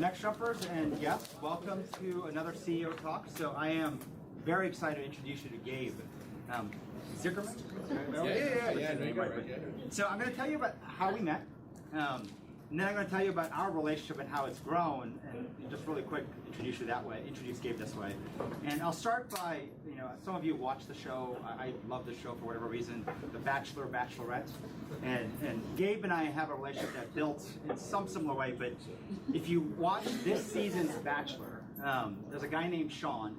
next jumpers, and yes, welcome to another CEO talk. So I am very excited to introduce you to Gabe Zichermann. So I'm going to tell you about how we met, and then I'm going to tell you about our relationship and how it's grown, and just really quick introduce you that way, introduce Gabe this way. And I'll start by, some of you watch the show. I love the show for whatever reason, The Bachelor, Bachelorette. And Gabe and I have a relationship that built in some similar way, but if you watch this season's Bachelor, there's a guy named Sean.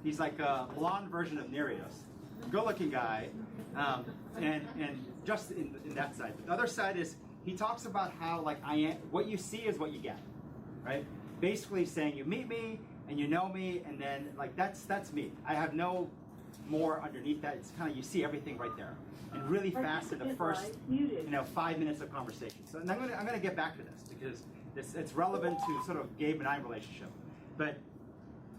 He's like a blonde version of Nereus. Good-looking guy, and just in that side. The other side is he talks about how what you see is what you get, right? Basically saying you meet me and you know me, and then that's me. I have no more underneath that. It's kind of you see everything right there, and really fast in the first 5 minutes of conversation. So and I'm gonna get back to this because it's relevant to sort of Gabe and I relationship, but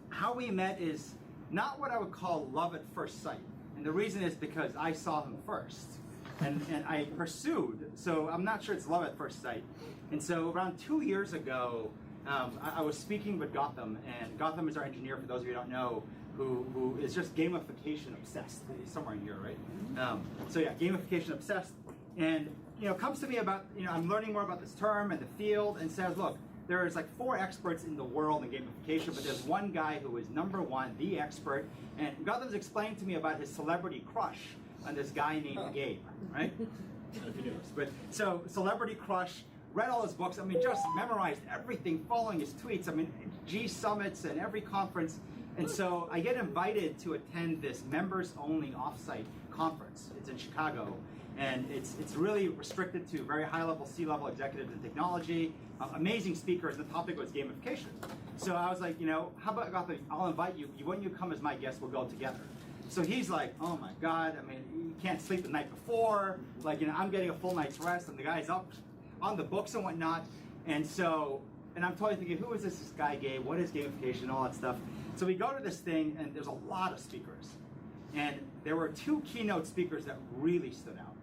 how we met is not what I would call love at first sight. And the reason is because I saw him first, and I pursued. So I'm not sure it's love at first sight. And so around 2 years ago, I was speaking with Gotham, and Gotham is our engineer, for those of you who don't know, who is just gamification obsessed. He's somewhere in here, right? So yeah, gamification obsessed. And comes to me about, I'm learning more about this term and the field, and says, look, there's 4 experts in the world in gamification, but there's one guy who is number one, the expert. And Gotham's explained to me about his celebrity crush on this guy named Gabe, right? I don't know if you knew this, but so celebrity crush, read all his books. I mean, just memorized everything, following his tweets. I mean, G summits and every conference. And so I get invited to attend this members-only offsite conference. It's in Chicago, and it's really restricted to very high-level C-level executives in technology, amazing speakers. The topic was gamification. So I was like, how about Gotham? I'll invite you. When you come as my guest, we'll go together. So he's like, oh my God, I mean, you can't sleep the night before. I'm getting a full night's rest, and the guy's up on the books and whatnot. And I'm totally thinking, who is this guy, Gabe? What is gamification? All that stuff. So we go to this thing, and there's a lot of speakers. And there were 2 keynote speakers that really stood out.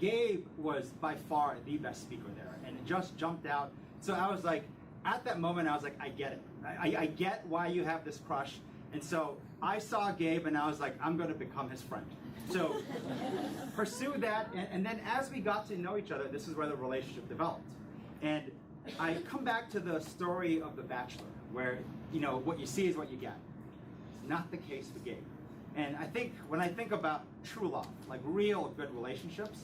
Gabe was by far the best speaker there, and it just jumped out. So I was like, at that moment, I was like, I get it. I get why you have this crush. And so I saw Gabe, and I was like, I'm going to become his friend. So pursue that, and then as we got to know each other, this is where the relationship developed. And I come back to the story of The Bachelor, where what you see is what you get. It's not the case for Gabe. And I think when I think about true love, like real good relationships,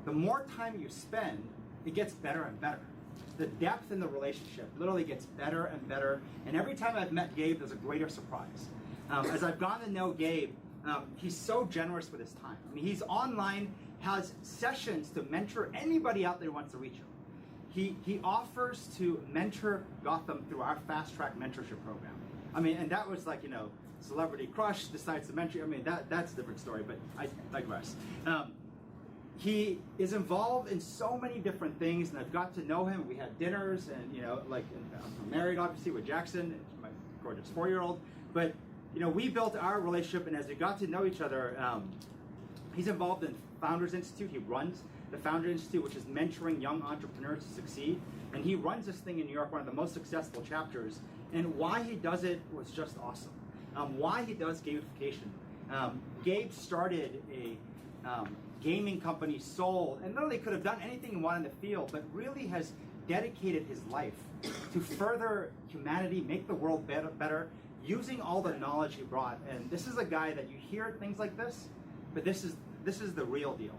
the more time you spend, it gets better and better. The depth in the relationship literally gets better and better. And every time I've met Gabe, there's a greater surprise. As I've gotten to know Gabe, he's so generous with his time. I mean, he's online, has sessions to mentor anybody out there who wants to reach him. He offers to mentor Gotham through our fast track mentorship program. I mean, and that was celebrity crush decides to mentor. I mean, that's a different story, but I digress. He is involved in so many different things, and I've got to know him. We had dinners, and I'm married obviously with Jackson, my gorgeous 4-year-old. But we built our relationship, and as we got to know each other, he's involved in Founders Institute. He runs the Founder Institute, which is mentoring young entrepreneurs to succeed. And he runs this thing in New York, one of the most successful chapters. And why he does it was just awesome. Why he does gamification. Gabe started a gaming company, sold, and literally could have done anything he wanted in the field, but really has dedicated his life to further humanity, make the world better, using all the knowledge he brought. And this is a guy that you hear things like this, but this is the real deal.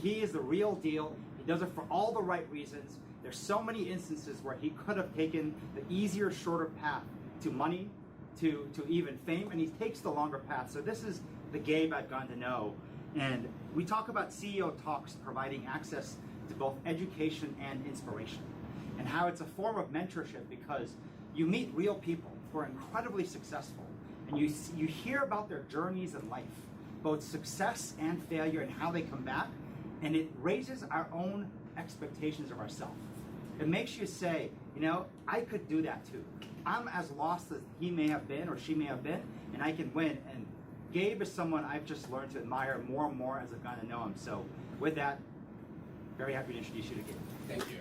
He is the real deal. He does it for all the right reasons. There's so many instances where he could have taken the easier, shorter path to money, to even fame, and he takes the longer path. So this is the Gabe I've gotten to know. And we talk about CEOTalks providing access to both education and inspiration, and how it's a form of mentorship because you meet real people who are incredibly successful, and you hear about their journeys in life, both success and failure, and how they come back, and it raises our own expectations of ourselves. It makes you say, I could do that too. I'm as lost as he may have been or she may have been, and I can win. And Gabe is someone I've just learned to admire more and more as I've gotten to know him. So with that, very happy to introduce you to Gabe. Thank you.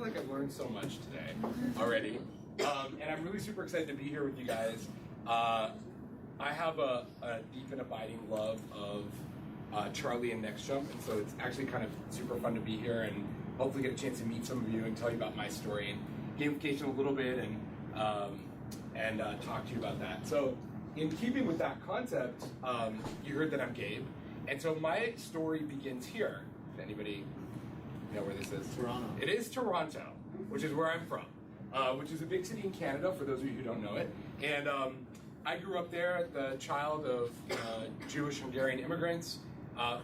like I've learned so much today already. And I'm really super excited to be here with you guys. I have a deep and abiding love of Charlie and Next Jump, and so it's actually kind of super fun to be here and hopefully get a chance to meet some of you and tell you about my story and gamification a little bit and talk to you about that. So in keeping with that concept, you heard that I'm Gabe, and so my story begins here. Does anybody know where this is? Toronto. It is Toronto, which is where I'm from, which is a big city in Canada, for those of you who don't know it. And I grew up there, the child of Jewish Hungarian immigrants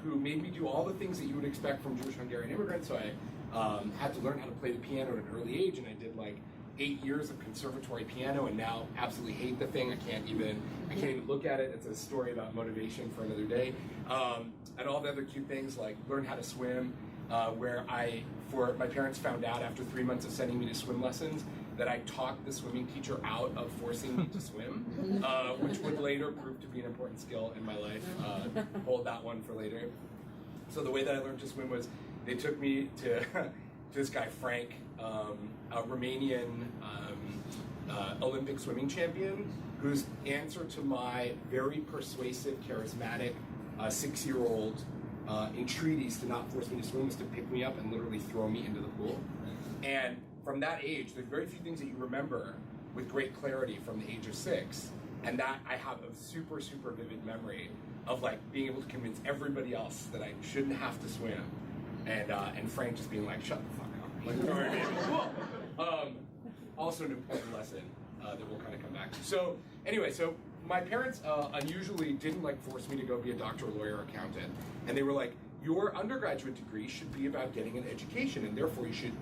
who made me do all the things that you would expect from Jewish Hungarian immigrants. So I had to learn how to play the piano at an early age, and I did like 8 years of conservatory piano, and now absolutely hate the thing. I can't even look at it. It's a story about motivation for another day. And all the other cute things like learn how to swim, where my parents found out after 3 months of sending me to swim lessons that I talked the swimming teacher out of forcing me to swim, which would later prove to be an important skill in my life. Hold that one for later. So the way that I learned to swim was they took me to this guy, Frank, a Romanian Olympic swimming champion, whose answer to my very persuasive, charismatic 6-year-old entreaties to not force me to swim was to pick me up and literally throw me into the pool. And from that age, there's very few things that you remember with great clarity from the age of 6, and that I have a super, super vivid memory of like being able to convince everybody else that I shouldn't have to swim, and Frank just being like, shut the fuck up. Like, you know what I mean? Also an important lesson that we'll kind of come back to. So anyway, so my parents unusually didn't like force me to go be a doctor, lawyer, accountant, and they were like, your undergraduate degree should be about getting an education, and therefore you should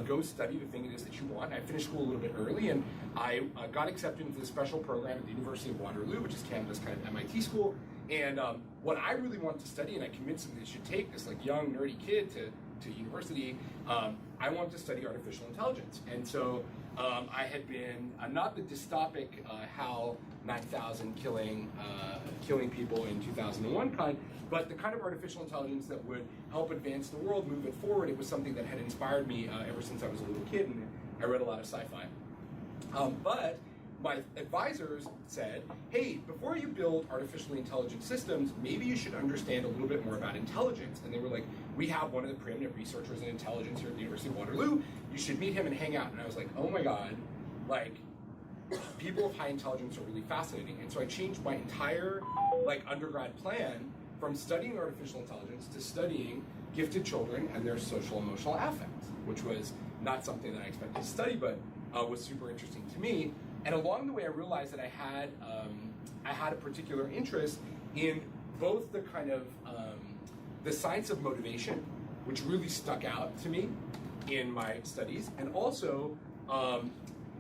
go study the thing it is that you want. I finished school a little bit early, and I got accepted into the special program at the University of Waterloo, which is Canada's kind of MIT school. And what I really wanted to study, and I convinced them they should take this like young nerdy kid to university, I wanted to study artificial intelligence. And so I had been not the dystopic HAL 9000 killing people in 2001 kind, but the kind of artificial intelligence that would help advance the world, move it forward. It was something that had inspired me ever since I was a little kid, and I read a lot of sci-fi. But my advisors said, hey, before you build artificially intelligent systems, maybe you should understand a little bit more about intelligence. And they were like, we have one of the preeminent researchers in intelligence here at the University of Waterloo. You should meet him and hang out. And I was like, oh my God, like, people of high intelligence are really fascinating. And so I changed my entire like undergrad plan from studying artificial intelligence to studying gifted children and their social emotional affect, which was not something that I expected to study, but was super interesting to me. And along the way, I realized that I had a particular interest in both the kind of the science of motivation, which really stuck out to me in my studies, and also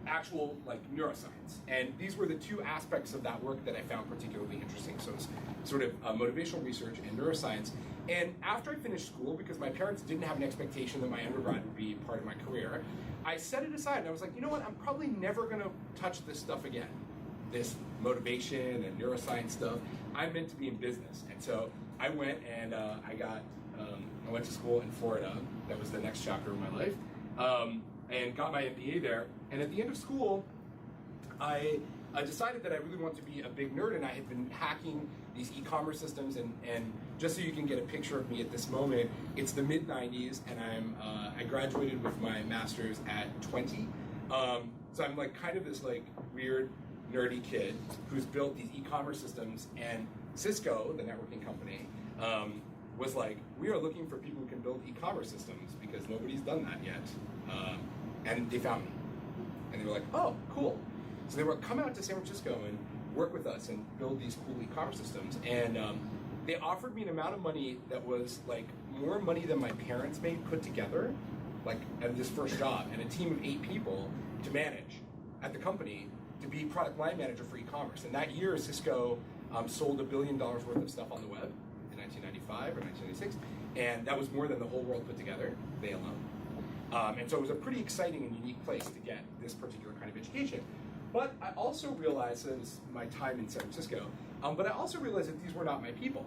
actual like neuroscience. And these were the two aspects of that work that I found particularly interesting. So it's sort of motivational research and neuroscience. And after I finished school, because my parents didn't have an expectation that my undergrad would be part of my career, I set it aside and I was like, you know what, I'm probably never gonna touch this stuff again. This motivation and neuroscience stuff. I'm meant to be in business. And so I went and I went to school in Florida. That was the next chapter of my life. And got my MBA there. And at the end of school, I decided that I really wanted to be a big nerd, and I had been hacking these e-commerce systems. And just so you can get a picture of me at this moment, it's the mid-90s, and I graduated with my master's at 20. So I'm like kind of this like weird nerdy kid who's built these e-commerce systems, and Cisco, the networking company, was like, we are looking for people who can build e-commerce systems because nobody's done that yet. And they found me. And they were like, oh, cool. So they were come out to San Francisco and work with us and build these cool e-commerce systems. And they offered me an amount of money that was like more money than my parents made put together, like at this first job, and a team of 8 people to manage at the company to be product line manager for e-commerce. And that year, Cisco sold $1 billion worth of stuff on the web in 1995 or 1996. And that was more than the whole world put together, they alone. And so it was a pretty exciting and unique place to get this particular kind of education. But I also realized, that was my time in San Francisco, but I also realized that these were not my people.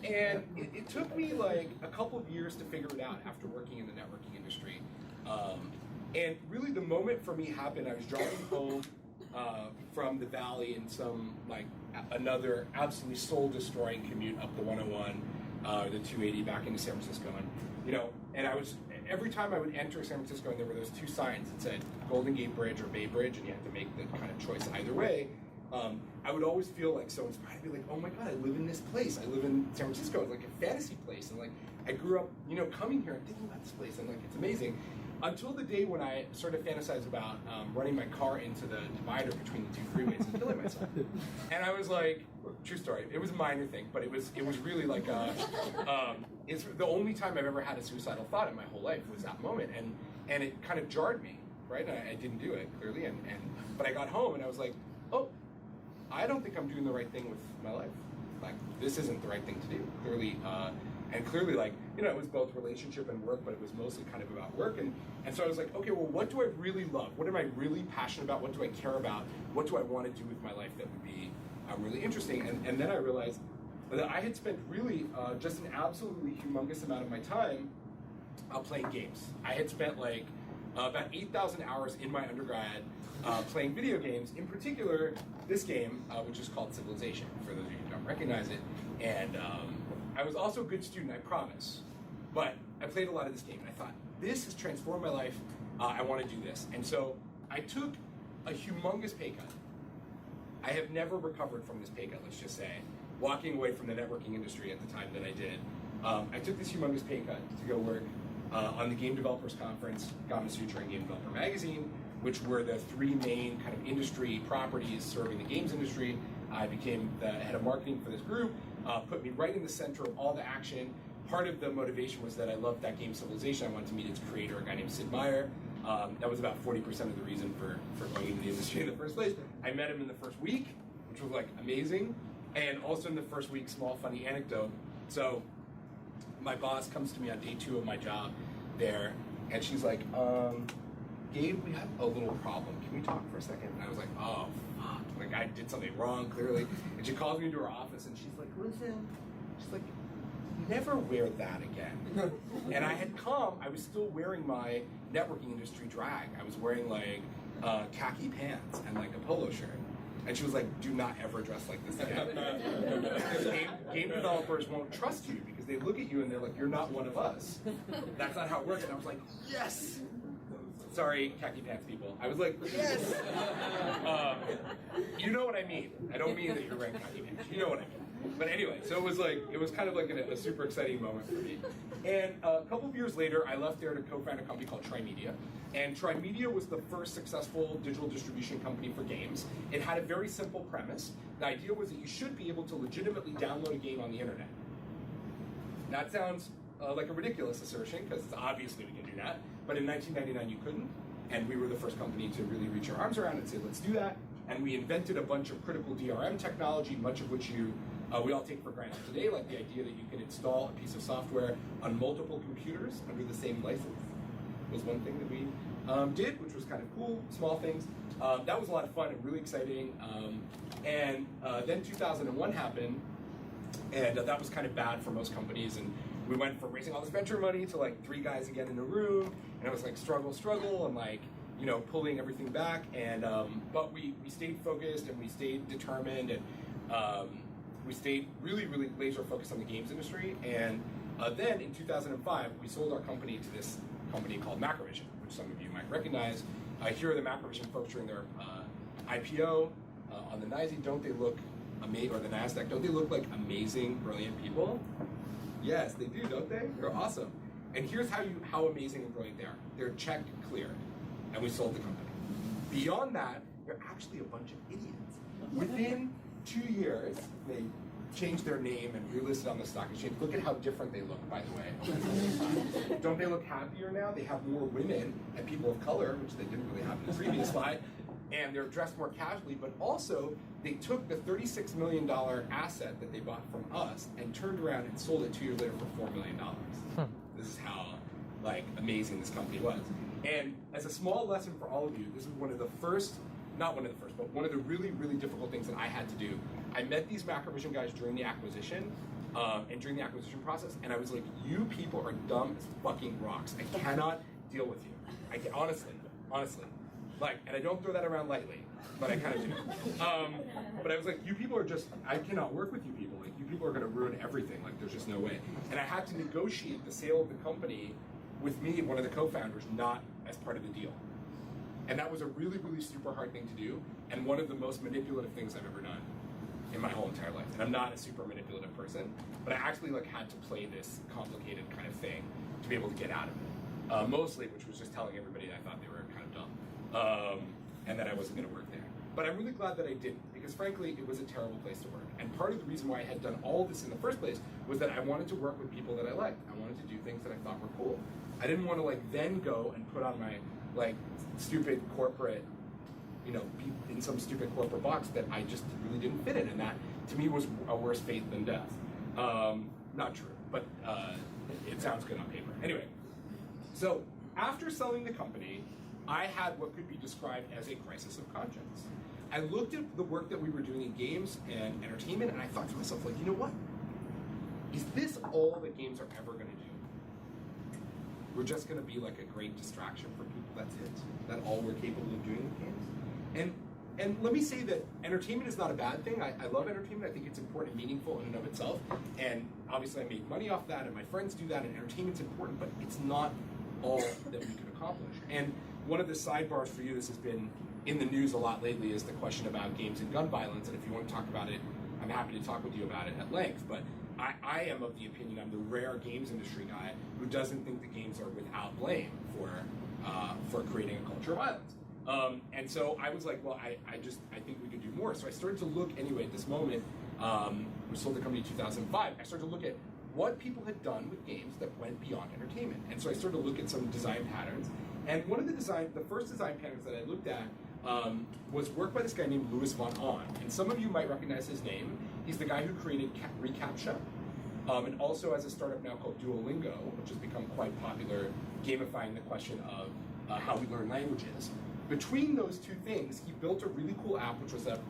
And it took me like a couple of years to figure it out after working in the networking industry. And really the moment for me happened, I was driving home from the valley in some, like, another absolutely soul-destroying commute up the 101, the 280 back into San Francisco. And, you know, and every time I would enter San Francisco and there were those two signs that said Golden Gate Bridge or Bay Bridge, and you had to make the kind of choice either way, I would always feel like so inspired to be like, oh my God, I live in this place. I live in San Francisco. It's like a fantasy place. And like, I grew up, you know, coming here and thinking about this place and like, it's amazing. Until the day when I sort of fantasized about running my car into the divider between the two freeways and killing myself. And I was like, true story, it was a minor thing, but it was really like it's the only time I've ever had a suicidal thought in my whole life was that moment. And it kind of jarred me, right? And I didn't do it, clearly. But I got home and I was like, oh, I don't think I'm doing the right thing with my life. Like, this isn't the right thing to do, clearly. And clearly, like, you know, it was both relationship and work, but it was mostly kind of about work. And so I was like, okay, well, what do I really love? What am I really passionate about? What do I care about? What do I want to do with my life that would be really interesting? And then I realized that I had spent really just an absolutely humongous amount of my time playing games. I had spent like about 8,000 hours in my undergrad playing video games, in particular this game, which is called Civilization, for those of you who don't recognize it. And I was also a good student, I promise, but I played a lot of this game, and I thought, this has transformed my life, I want to do this. And so I took a humongous pay cut. I have never recovered from this pay cut, let's just say, walking away from the networking industry at the time that I did. I took this humongous pay cut to go work on the Game Developers Conference, Gamification, and Game Developer Magazine, which were the three main kind of industry properties serving the games industry. I became the head of marketing for this group, put me right in the center of all the action. Part of the motivation was that I loved that game Civilization. I wanted to meet its creator, a guy named Sid Meier. That was about 40% of the reason for going into the industry in the first place. I met him in the first week, which was like amazing. And also in the first week, small funny anecdote. So my boss comes to me on day 2 of my job there, and she's like, Gabe, we have a little problem. Can we talk for a second? And I was like, oh, fuck. Like, I did something wrong, clearly. And she calls me into her office, and she's like, listen. She's like, never wear that again. And I had come, I was still wearing my networking industry drag. I was wearing, like, khaki pants and, like, a polo shirt. And she was like, do not ever dress like this again. Because game developers won't trust you because they look at you and they're like, you're not one of us. That's not how it works. And I was like, yes! Sorry, khaki pants people. I was like, yes! You know what I mean. I don't mean that you're wearing khaki pants. You know what I mean. But anyway, so it was kind of like a super exciting moment for me. And a couple of years later, I left there to co-found a company called Trimedia. And Trimedia was the first successful digital distribution company for games. It had a very simple premise. The idea was that you should be able to legitimately download a game on the internet. That sounds like a ridiculous assertion, because obviously we can do that. But in 1999, you couldn't. And we were the first company to really reach our arms around and say, let's do that. And we invented a bunch of critical DRM technology, much of which we all take for granted today, like the idea that you can install a piece of software on multiple computers under the same license was one thing that we did, which was kind of cool, small things. That was a lot of fun and really exciting. And then 2001 happened, and that was kind of bad for most companies. And we went from raising all this venture money to like 3 guys again in a room, and it was like struggle, and like, you know, pulling everything back. And but we stayed focused and we stayed determined, and we stayed really, really laser focused on the games industry. And then in 2005, we sold our company to this company called Macrovision, which some of you might recognize. Here are the Macrovision folks during their IPO on the NYSE. Don't they look amazing, or the NASDAQ? Don't they look like amazing, brilliant people? Yes, they do, don't they? They're awesome. And here's how amazing and brilliant they are. They're check cleared, and we sold the company. Beyond that, they're actually a bunch of idiots. Within 2 years, they changed their name and relisted on the stock exchange. Look at how different they look, by the way. Don't they look happier now? They have more women and people of color, which they didn't really have in the previous slide, and they're dressed more casually, but also they took the $36 million asset that they bought from us and turned around and sold it 2 years later for $4 million. This is how amazing this company was. And as a small lesson for all of you, this is one of the really, really difficult things that I had to do. I met these Macrovision guys during the acquisition, and during the acquisition process, and I was like, you people are dumb as fucking rocks. I cannot deal with you. I can, honestly. Like, and I don't throw that around lightly, but I kind of do. But I was like, you people are just, I cannot work with you people. Like, you people are going to ruin everything. Like, there's just no way. And I had to negotiate the sale of the company with me, one of the co-founders, not as part of the deal. And that was a really, really super hard thing to do, and one of the most manipulative things I've ever done in my whole entire life. And I'm not a super manipulative person, but I actually like had to play this complicated kind of thing to be able to get out of it. Mostly, which was just telling everybody that I thought they were kind of dumb, and that I wasn't going to work there. But I'm really glad that I didn't, because frankly, it was a terrible place to work. And part of the reason why I had done all this in the first place was that I wanted to work with people that I liked. I wanted to do things that I thought were cool. I didn't want to like then go and put on my like stupid corporate, you know, be in some stupid corporate box that I just really didn't fit in. And that to me was a worse fate than death. Not true, but it sounds good on paper. Anyway, so after selling the company, I had what could be described as a crisis of conscience. I looked at the work that we were doing in games and entertainment, and I thought to myself, like, you know what? Is this all that games are ever going to do? We're just going to be like a great distraction for people. That's it. That all we're capable of doing with games. And let me say that entertainment is not a bad thing. I love entertainment. I think it's important and meaningful in and of itself. And obviously, I make money off that, and my friends do that. And entertainment's important, but it's not all that we could accomplish. And one of the sidebars for you, this has been in the news a lot lately, is the question about games and gun violence. And if you want to talk about it, I'm happy to talk with you about it at length. But I am of the opinion, I'm the rare games industry guy who doesn't think the games are without blame for creating a culture of violence. And so I was like, well, I think we could do more. So I started to look anyway at this moment. We sold the company in 2005. I started to look at what people had done with games that went beyond entertainment. And so I started to look at some design patterns. And one of the first design patterns that I looked at was work by this guy named Louis von Ahn. And some of you might recognize his name. He's the guy who created reCAPTCHA, and also has a startup now called Duolingo, which has become quite popular, gamifying the question of how we learn languages. Between those two things, he built a really cool app, which was a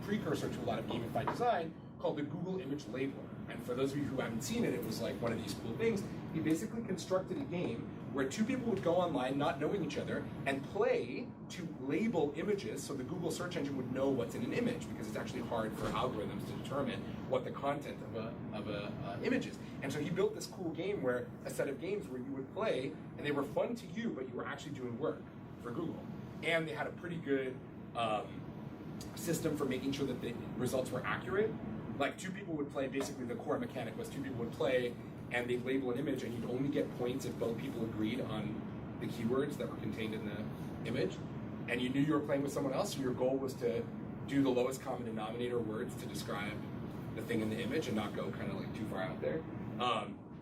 precursor to a lot of gamified design, called the Google Image Labeler. And for those of you who haven't seen it, it was like one of these cool things. He basically constructed a game where two people would go online not knowing each other and play to label images so the Google search engine would know what's in an image, because it's actually hard for algorithms to determine what the content of a image is. And so he built this cool game where a set of games where you would play and they were fun to you, but you were actually doing work for Google. And they had a pretty good system for making sure that the results were accurate. Like two people would play, basically the core mechanic was two people would play and they'd label an image and you'd only get points if both people agreed on the keywords that were contained in the image. And you knew you were playing with someone else, so your goal was to do the lowest common denominator words to describe the thing in the image and not go kind of like too far out there.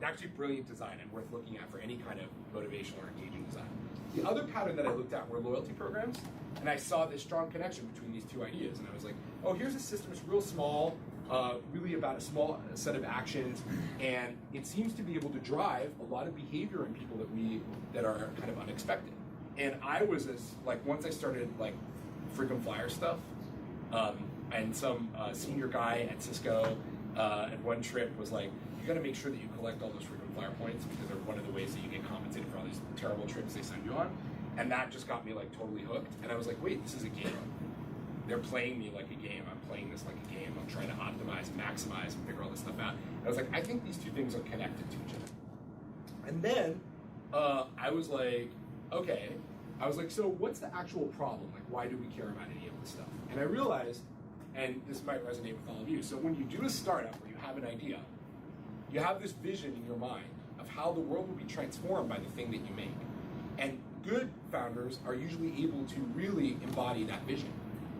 Actually brilliant design and worth looking at for any kind of motivational or engaging design. The other pattern that I looked at were loyalty programs, and I saw this strong connection between these two ideas, and I was like, oh, here's a system that's real small, really about a small set of actions, and it seems to be able to drive a lot of behavior in people that are kind of unexpected. And I was once I started like frequent flyer stuff, and some senior guy at Cisco at one trip was like, you got to make sure that you collect all those frequent flyer points because they're one of the ways that you get compensated for all these terrible trips they send you on. And that just got me like totally hooked. And I was like, wait, this is a game. They're playing me like a game. I'm playing this like a game. I'm trying to optimize, maximize, and figure all this stuff out. And I was like, I think these two things are connected to each other. And then I was like, okay. I was like, so what's the actual problem? Like, why do we care about any of this stuff? And I realized, and this might resonate with all of you, so when you do a startup or you have an idea, you have this vision in your mind of how the world will be transformed by the thing that you make. And good founders are usually able to really embody that vision.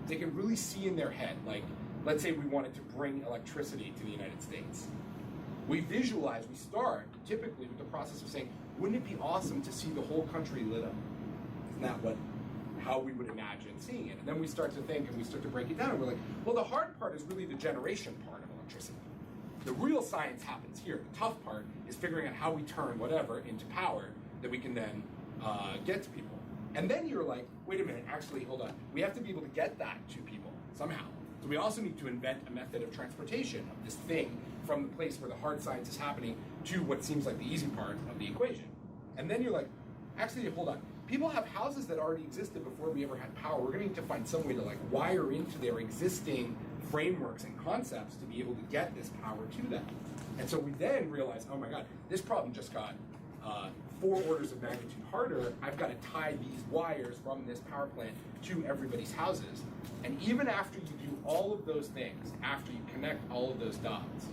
They can really see in their head, like, let's say we wanted to bring electricity to the United States. We start typically with the process of saying, wouldn't it be awesome to see the whole country lit up? Isn't that how we would imagine seeing it? And then we start to think and we start to break it down and we're like, well, the hard part is really the generation part of electricity. The real science happens here. The tough part is figuring out how we turn whatever into power that we can then get to people. And then you're like, wait a minute, actually, hold on. We have to be able to get that to people somehow. So we also need to invent a method of transportation of this thing from the place where the hard science is happening to what seems like the easy part of the equation. And then you're like, actually, hold on. People have houses that already existed before we ever had power. We're going to need to find some way to like wire into their existing frameworks and concepts to be able to get this power to them. And so we then realized, oh my God, this problem just got 4 orders of magnitude harder. I've got to tie these wires from this power plant to everybody's houses. And even after you do all of those things, after you connect all of those dots,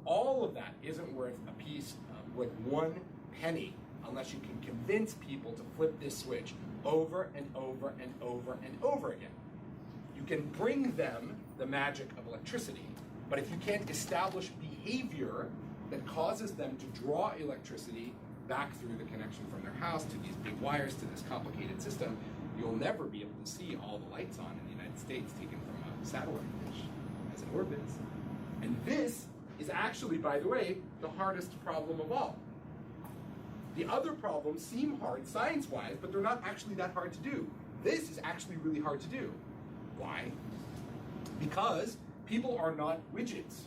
all of that isn't worth a piece of like 1 penny unless you can convince people to flip this switch over and over and over and over again. You can bring them the magic of electricity, but if you can't establish behavior that causes them to draw electricity back through the connection from their house to these big wires to this complicated system, you'll never be able to see all the lights on in the United States taken from a satellite dish as it orbits. And this is actually, by the way, the hardest problem of all. The other problems seem hard science-wise, but they're not actually that hard to do. This is actually really hard to do. Why? Because people are not widgets.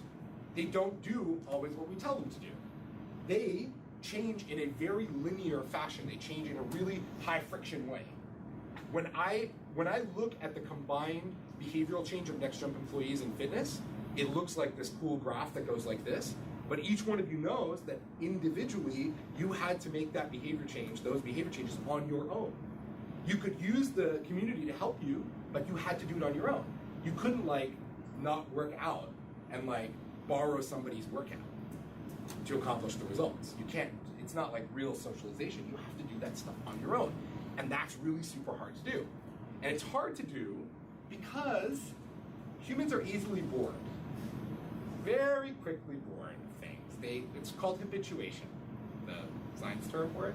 They don't do always what we tell them to do. They change in a very linear fashion. They change in a really high friction way. When I look at the combined behavioral change of Next Jump employees in fitness, it looks like this cool graph that goes like this. But each one of you knows that individually you had to make that behavior change, those behavior changes on your own. You could use the community to help you, but you had to do it on your own. You couldn't like not work out and like borrow somebody's workout to accomplish the results. You can't, it's not like real socialization. You have to do that stuff on your own. And that's really super hard to do. And it's hard to do because humans are easily bored. Very quickly bored of things. It's called habituation, the science term for it.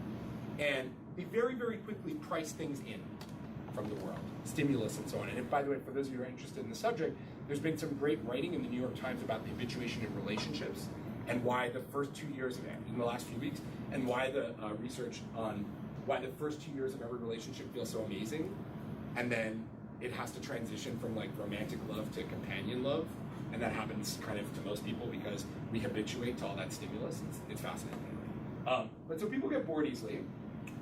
And they very, very quickly price things in from the world, stimulus and so on. And if, by the way, for those of you who are interested in the subject, there's been some great writing in the New York Times about the habituation in relationships and why the first 2 years of, in the last few weeks, and why the research on why the first 2 years of every relationship feels so amazing, and then it has to transition from like romantic love to companion love. And that happens kind of to most people because we habituate to all that stimulus. It's fascinating. But so people get bored easily.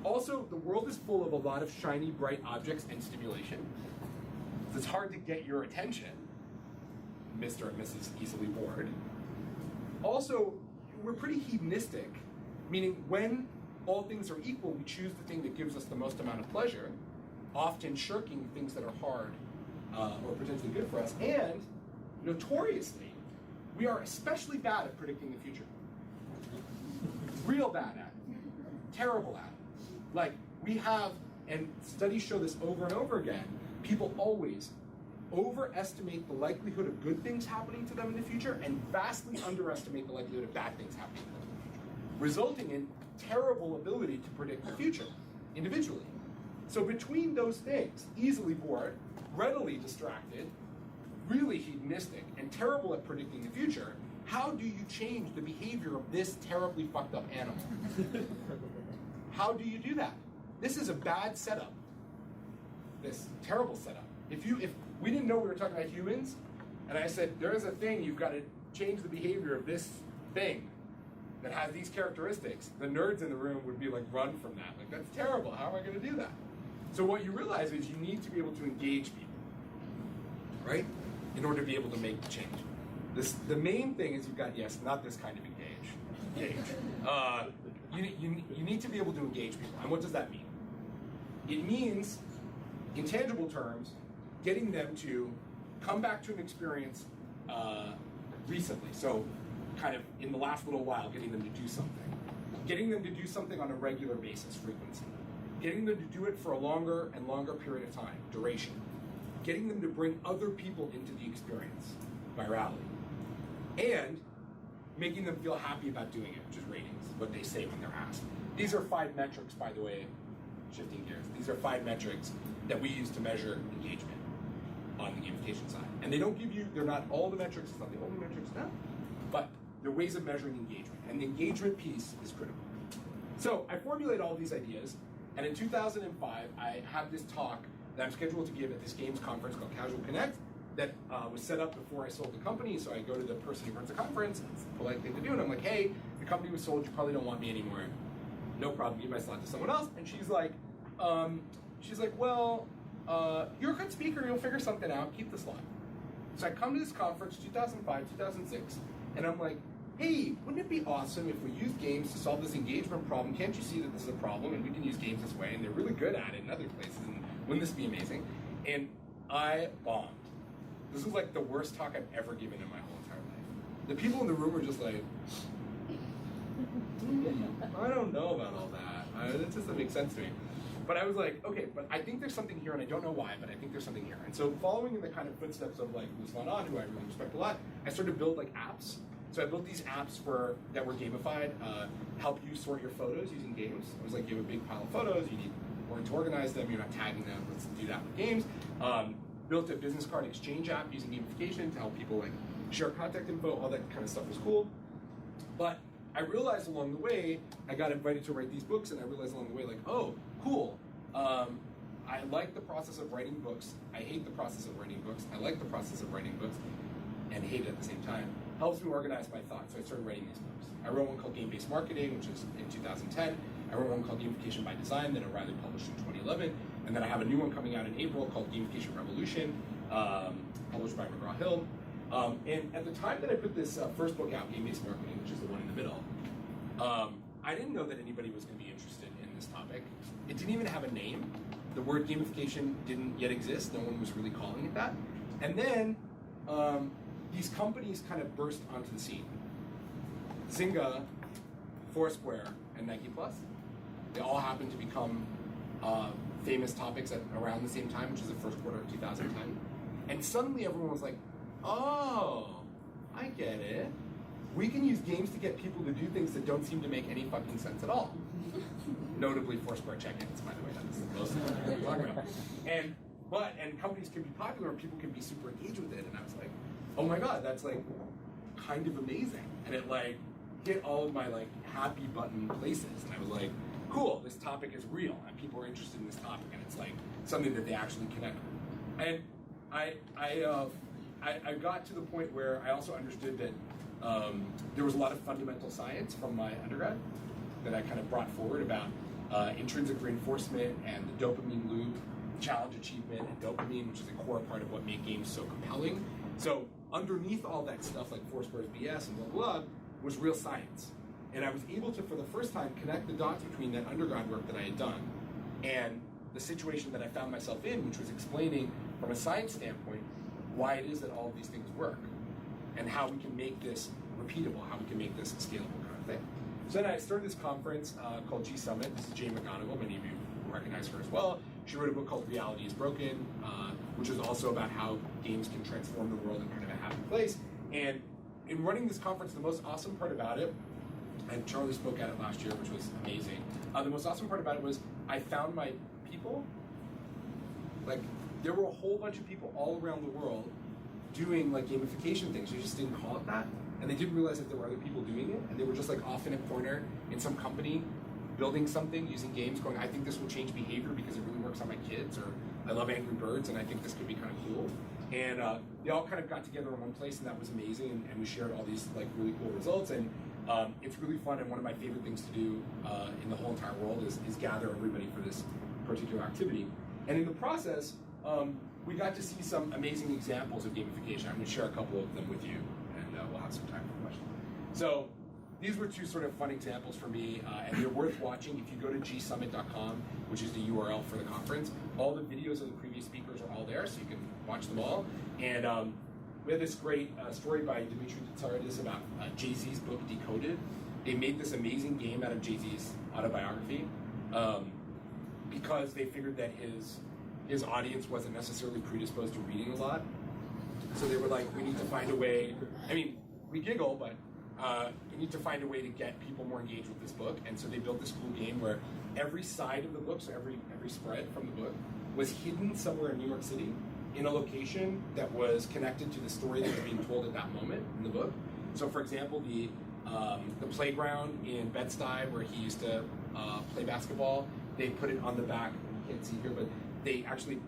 Also, the world is full of a lot of shiny, bright objects and stimulation. So it's hard to get your attention, Mr. and Mrs. Easily Bored. Also, we're pretty hedonistic, meaning when all things are equal, we choose the thing that gives us the most amount of pleasure, often shirking things that are hard or potentially good for us. And notoriously, we are especially bad at predicting the future. Real bad at it. Terrible at it. Like, we have, and studies show this over and over again, people always overestimate the likelihood of good things happening to them in the future and vastly underestimate the likelihood of bad things happening to them in the future, resulting in terrible ability to predict the future individually. So between those things, easily bored, readily distracted, really hedonistic, and terrible at predicting the future, how do you change the behavior of this terribly fucked up animal? How do you do that? This is a bad setup. This terrible setup. If we didn't know we were talking about humans, and I said, there is a thing, you've got to change the behavior of this thing that has these characteristics, the nerds in the room would be like, run from that. Like, that's terrible. How am I going to do that? So what you realize is you need to be able to engage people, right? In order to be able to make the change. The main thing is you've got, yes, not this kind of engage. You need to be able to engage people. And what does that mean? It means, in tangible terms, getting them to come back to an experience recently. So kind of in the last little while, getting them to do something. Getting them to do something on a regular basis, frequency. Getting them to do it for a longer and longer period of time, duration. Getting them to bring other people into the experience, virality. And making them feel happy about doing it, which is ratings, what they say when they're asked. These are 5 metrics, by the way, shifting gears. These are 5 metrics that we use to measure engagement on the gamification side. And they don't give you, they're not all the metrics, it's not the only metrics, no. But they're ways of measuring engagement. And the engagement piece is critical. So I formulate all these ideas, and in 2005, I have this talk that I'm scheduled to give at this games conference called Casual Connect that was set up before I sold the company. So I go to the person who runs the conference, it's a polite thing to do, and I'm like, hey, the company was sold, you probably don't want me anymore. no problem, give my slot to someone else. And she's like, well, you're a good speaker, you'll figure something out, keep the slot. So I come to this conference, 2005, 2006, and I'm like, hey, wouldn't it be awesome if we use games to solve this engagement problem? Can't you see that this is a problem and we can use games this way? And they're really good at it in other places, and wouldn't this be amazing? And I bombed. This was like the worst talk I've ever given in my whole entire life. The people in the room were just like, I don't know about all that. That doesn't make sense to me. But I was like, okay, but I think there's something here, and I don't know why, but I think there's something here. And so following in the kind of footsteps of like Ms. Von On, who I really respect a lot, I started to build like apps. So I built these apps that were gamified, help you sort your photos using games. It was like you have a big pile of photos, you need one to organize them, you're not tagging them, let's do that with games. Built a business card exchange app using gamification to help people like share contact info, all that kind of stuff was cool. But I realized along the way, I got invited to write these books, and I realized along the way, like, oh, cool. I like the process of writing books. I hate the process of writing books. I like the process of writing books and hate it at the same time. Helps me organize my thoughts, so I started writing these books. I wrote one called Game-Based Marketing, which is in 2010. I wrote one called Gamification by Design that O'Reilly published in 2011. And then I have a new one coming out in April called Gamification Revolution, published by McGraw-Hill. And at the time that I put this first book out, Game-Based Marketing, which is the one in the middle, I didn't know that anybody was going to be interested in this topic. It didn't even have a name. The word gamification didn't yet exist. No one was really calling it that. And then these companies kind of burst onto the scene. Zynga, Foursquare, and Nike Plus. They all happened to become famous topics at around the same time, which is the first quarter of 2010. And suddenly everyone was like, oh, I get it. We can use games to get people to do things that don't seem to make any fucking sense at all. Notably Foursquare check-ins, by the way, that's the most important thing we're talking about. And companies can be popular and people can be super engaged with it. And I was like, oh my God, that's like kind of amazing. And it like hit all of my like happy button places. And I was like, cool, this topic is real and people are interested in this topic and it's like something that they actually connect with. And I got to the point where I also understood that there was a lot of fundamental science from my undergrad that I kind of brought forward about intrinsic reinforcement and the dopamine loop, challenge achievement, and dopamine, which is a core part of what made games so compelling. So underneath all that stuff like Foursquare's BS and blah, blah, blah, was real science. And I was able to, for the first time, connect the dots between that undergrad work that I had done and the situation that I found myself in, which was explaining from a science standpoint why it is that all of these things work and how we can make this repeatable, how we can make this a scalable kind of thing. So then I started this conference called G Summit. This is Jane McGonigal. Many of you recognize her as well. She wrote a book called Reality is Broken, which is also about how games can transform the world in kind of a happy place. And in running this conference, the most awesome part about it, and Charlie spoke at it last year, which was amazing. The most awesome part about it was I found my people. Like, there were a whole bunch of people all around the world doing like gamification things. You just didn't call it that. And they didn't realize that there were other people doing it. And they were just like off in a corner in some company building something using games going, I think this will change behavior because it really works on my kids, or I love Angry Birds and I think this could be kind of cool. And they all kind of got together in one place and that was amazing. And we shared all these like really cool results. And it's really fun, and one of my favorite things to do in the whole entire world is gather everybody for this particular activity. And in the process, we got to see some amazing examples of gamification. I'm going to share a couple of them with you, and we'll have some time for questions. So these were two sort of fun examples for me, and they're worth watching. If you go to gsummit.com, which is the URL for the conference, all the videos of the previous speakers are all there, so you can watch them all. And we had this great story by Dimitri Tsoukaridis about Jay-Z's book Decoded. They made this amazing game out of Jay-Z's autobiography because they figured that his audience wasn't necessarily predisposed to reading a lot. So they were like, we need to find a way, I mean, we giggle, but we need to find a way to get people more engaged with this book. And so they built this cool game where every side of the book, so every spread from the book, was hidden somewhere in New York City in a location that was connected to the story that was being told at that moment in the book. So for example, the playground in Bed-Stuy where he used to play basketball, they put it on the back, you can't see here, but they actually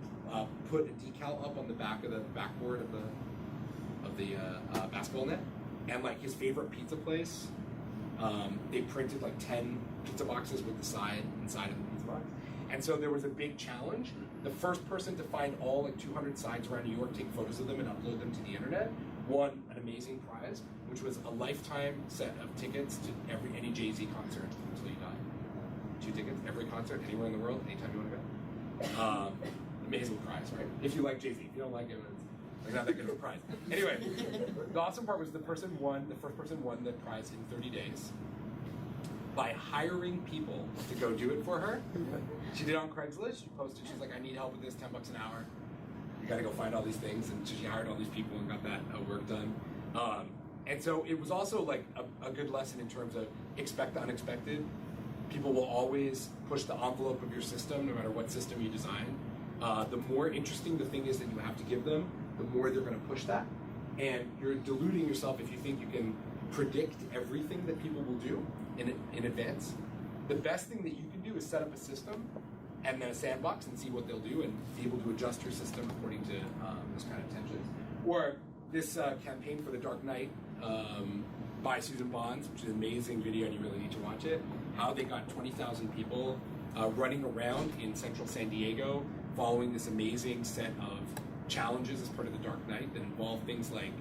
put a decal up on the back of the backboard of the basketball net. And like his favorite pizza place They printed like 10 pizza boxes with the sign inside of the pizza box. And so there was a big challenge. The first person to find all like 200 signs around New York, take photos of them and upload them to the internet, won an amazing prize, which was a lifetime set of tickets to any Jay-Z concert until you die. 2 tickets, every concert, anywhere in the world, anytime you want to go. Amazing prize, right? If you like Jay-Z. If you don't like him, it's like not that good of a prize. Anyway, the awesome part was the first person won the prize in 30 days by hiring people to go do it for her. She did it on Craigslist. She posted, she's like, I need help with this, $10 an hour. You gotta go find all these things. And so she hired all these people and got that work done. And so it was also like a good lesson in terms of expect the unexpected. People will always push the envelope of your system, no matter what system you design. The more interesting the thing is that you have to give them, the more they're gonna push that. And you're deluding yourself if you think you can predict everything that people will do in advance. The best thing that you can do is set up a system and then a sandbox and see what they'll do and be able to adjust your system according to those kind of tensions. Or this campaign for the Dark Knight by Susan Bonds, which is an amazing video and you really need to watch it, how they got 20,000 people running around in central San Diego following this amazing set of challenges as part of the Dark Knight that involved things like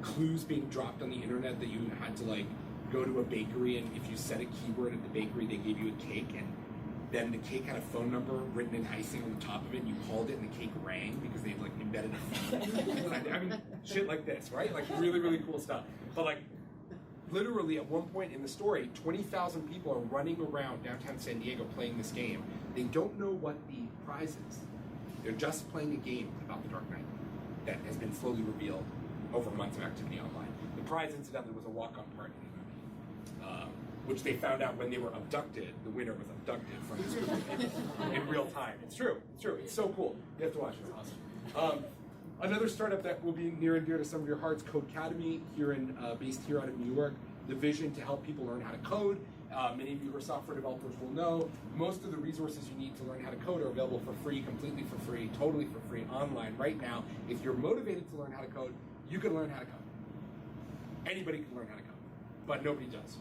clues being dropped on the internet that you had to like go to a bakery, and if you said a keyword at the bakery, they gave you a cake, and then the cake had a phone number written in icing on the top of it, and you called it and the cake rang because they'd like embedded a phone. I mean, shit like this, right? Like really, really cool stuff. But like literally at one point in the story, 20,000 people are running around downtown San Diego playing this game. They don't know what the prize is. They're just playing a game about the Dark Knight that has been slowly revealed over months of activity online. The prize, incidentally, was a walk-on part in the movie, which they found out when they were abducted. The winner was abducted from this movie in real time. It's true. It's true. It's so cool. You have to watch it. It's awesome. Another startup that will be near and dear to some of your hearts, CodeCademy, based here out of New York. The vision to help people learn how to code. Many of you who are software developers will know most of the resources you need to learn how to code are available for free, completely for free, totally for free, online right now. If you're motivated to learn how to code, you can learn how to code. Anybody can learn how to code, but nobody does.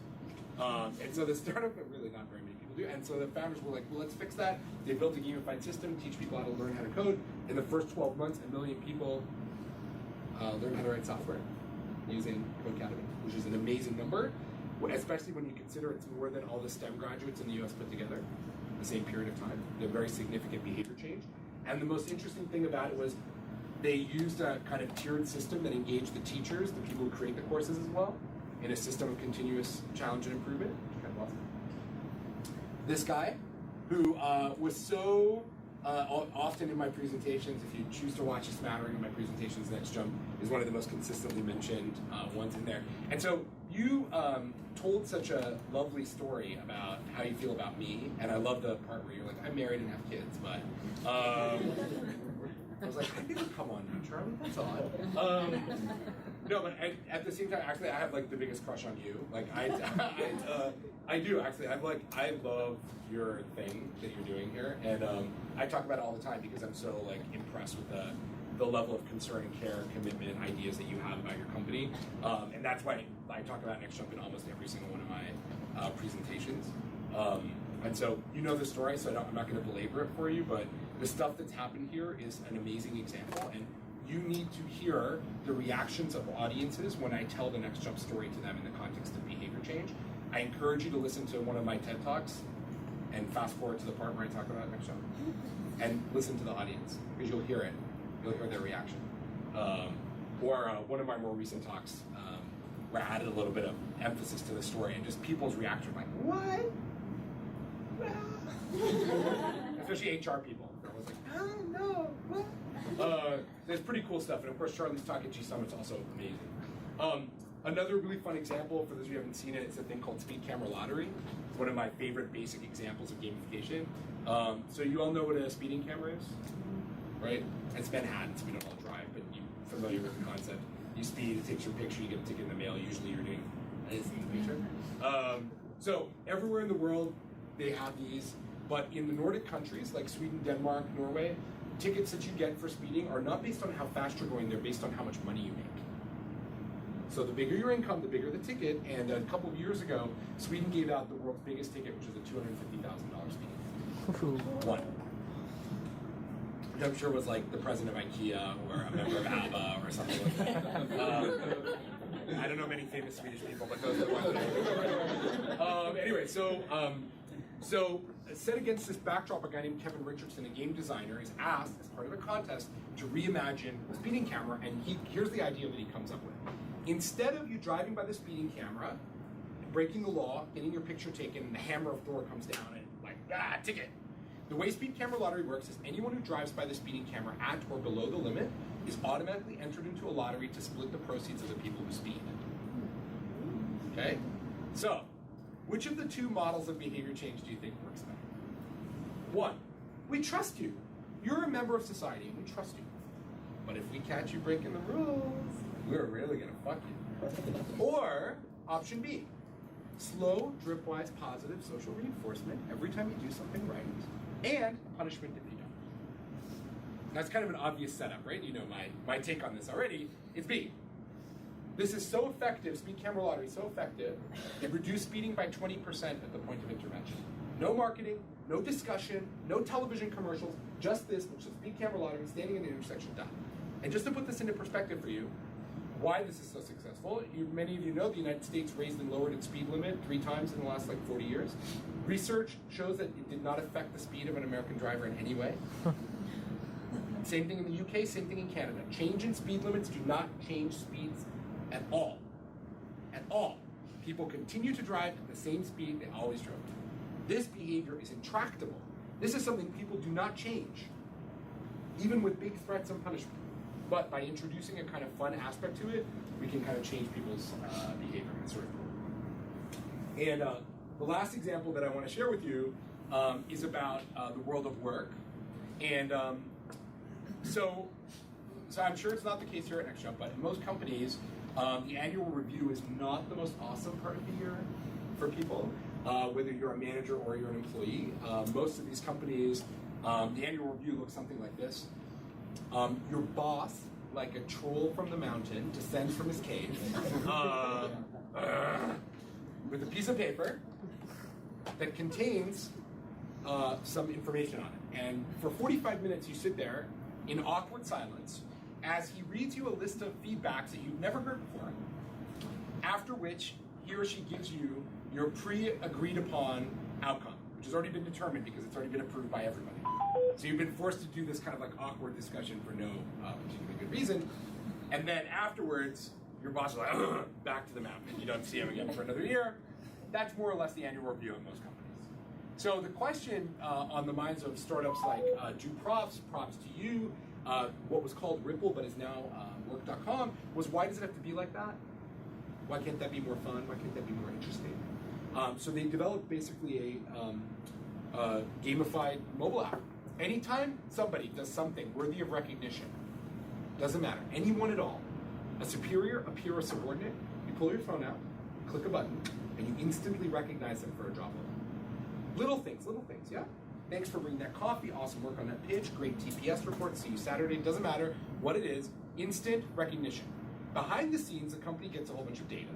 And so the startup that really not very many people do. And so the founders were like, well, let's fix that. They built a gamified system, teach people how to learn how to code. In the first 12 months, 1 million people learned how to write software using CodeCademy, which is an amazing number, especially when you consider it's more than all the STEM graduates in the US put together in the same period of time. A very significant behavior change. And the most interesting thing about it was they used a kind of tiered system that engaged the teachers, the people who create the courses as well, in a system of continuous challenge and improvement, which is kind of awesome. This guy, who was so often in my presentations, if you choose to watch a smattering of my presentations, Next Jump is one of the most consistently mentioned ones in there. And so you told such a lovely story about how you feel about me, and I love the part where you're like, I'm married and have kids, but I was like, I didn't come on you, Charlie, that's odd. No, but at the same time, actually, I have like the biggest crush on you. Like I do actually. I love your thing that you're doing here, and I talk about it all the time because I'm so like impressed with the level of concern and care, commitment, and ideas that you have about your company, and that's why I talk about Next Jump in almost every single one of my presentations. And so you know the story, so I'm not going to belabor it for you, but the stuff that's happened here is an amazing example, and you need to hear the reactions of audiences when I tell the Next Jump story to them in the context of behavior change. I encourage you to listen to one of my TED Talks and fast forward to the part where I talk about Next Jump and listen to the audience, because you'll hear it. You'll hear their reaction. Or one of my more recent talks where I added a little bit of emphasis to the story and just people's reaction, like, what? Especially HR people. I was like, oh no, what? There's pretty cool stuff, and of course Charlie's talk at G Summit's also amazing. Another really fun example, for those of you who haven't seen it, is a thing called Speed Camera Lottery. It's one of my favorite basic examples of gamification. So you all know what a speeding camera is, right? It's Manhattan, so we don't all drive, but you're familiar with the concept. You speed, it takes your picture, you get a ticket in the mail, usually you're doing this in the picture. So everywhere in the world, they have these, but in the Nordic countries, like Sweden, Denmark, Norway, tickets that you get for speeding are not based on how fast you're going, they're based on how much money you make. So the bigger your income, the bigger the ticket. And a couple of years ago, Sweden gave out the world's biggest ticket, which is a $250,000 speeding ticket. One. Which I'm sure was like the president of IKEA or a member of ABBA or something like that. I don't know many famous Swedish people, but those are the ones. Anyway, so set against this backdrop, a guy named Kevin Richardson, a game designer, is asked as part of a contest to reimagine the speeding camera, and here's the idea that he comes up with. Instead of you driving by the speeding camera, breaking the law, getting your picture taken, and the hammer of Thor comes down and like, ticket. The way speed camera lottery works is anyone who drives by the speeding camera at or below the limit is automatically entered into a lottery to split the proceeds of the people who speed. Okay? So, which of the two models of behavior change do you think works better? One, we trust you. You're a member of society and we trust you. But if we catch you breaking the rules, we're really gonna fuck you. Or, option B, slow, dripwise, positive social reinforcement every time you do something right, and punishment if you don't. That's kind of an obvious setup, right? You know my take on this already. It's B. This is so effective, speed camera lottery is so effective, it reduced speeding by 20% at the point of intervention. No marketing, no discussion, no television commercials, just this, which is speed camera lottery, standing in the intersection, done. And just to put this into perspective for you, why this is so successful, many of you know the United States raised and lowered its speed limit 3 times in the last 40 years. Research shows that it did not affect the speed of an American driver in any way. Same thing in the UK, same thing in Canada. Change in speed limits do not change speeds at all. At all. People continue to drive at the same speed they always drove. This behavior is intractable. This is something people do not change, even with big threats and punishment. But by introducing a kind of fun aspect to it, we can kind of change people's behavior and sort of. And the last example that I want to share with you is about the world of work. And so I'm sure it's not the case here at NextJump, but in most companies, the annual review is not the most awesome part of the year for people, whether you're a manager or you're an employee. Most of these companies, the annual review looks something like this. Your boss, like a troll from the mountain, descends from his cave with a piece of paper that contains some information on it. And for 45 minutes, you sit there in awkward silence as he reads you a list of feedbacks that you've never heard before, after which he or she gives you your pre-agreed upon outcome, which has already been determined because it's already been approved by everybody. So you've been forced to do this kind of like awkward discussion for no particularly good reason. And then afterwards, your boss is like, back to the mountain. You don't see him again for another year. That's more or less the annual review of most companies. So the question on the minds of startups like do props to you, what was called Ripple but is now Work.com, was why does it have to be like that? Why can't that be more fun? Why can't that be more interesting? So they developed basically a gamified mobile app. Anytime somebody does something worthy of recognition, doesn't matter, anyone at all, a superior, a peer, or subordinate, you pull your phone out, click a button, and you instantly recognize them for a job role. Little things, yeah? Thanks for bringing that coffee, awesome work on that pitch, great TPS report, see you Saturday, doesn't matter what it is, instant recognition. Behind the scenes, the company gets a whole bunch of data.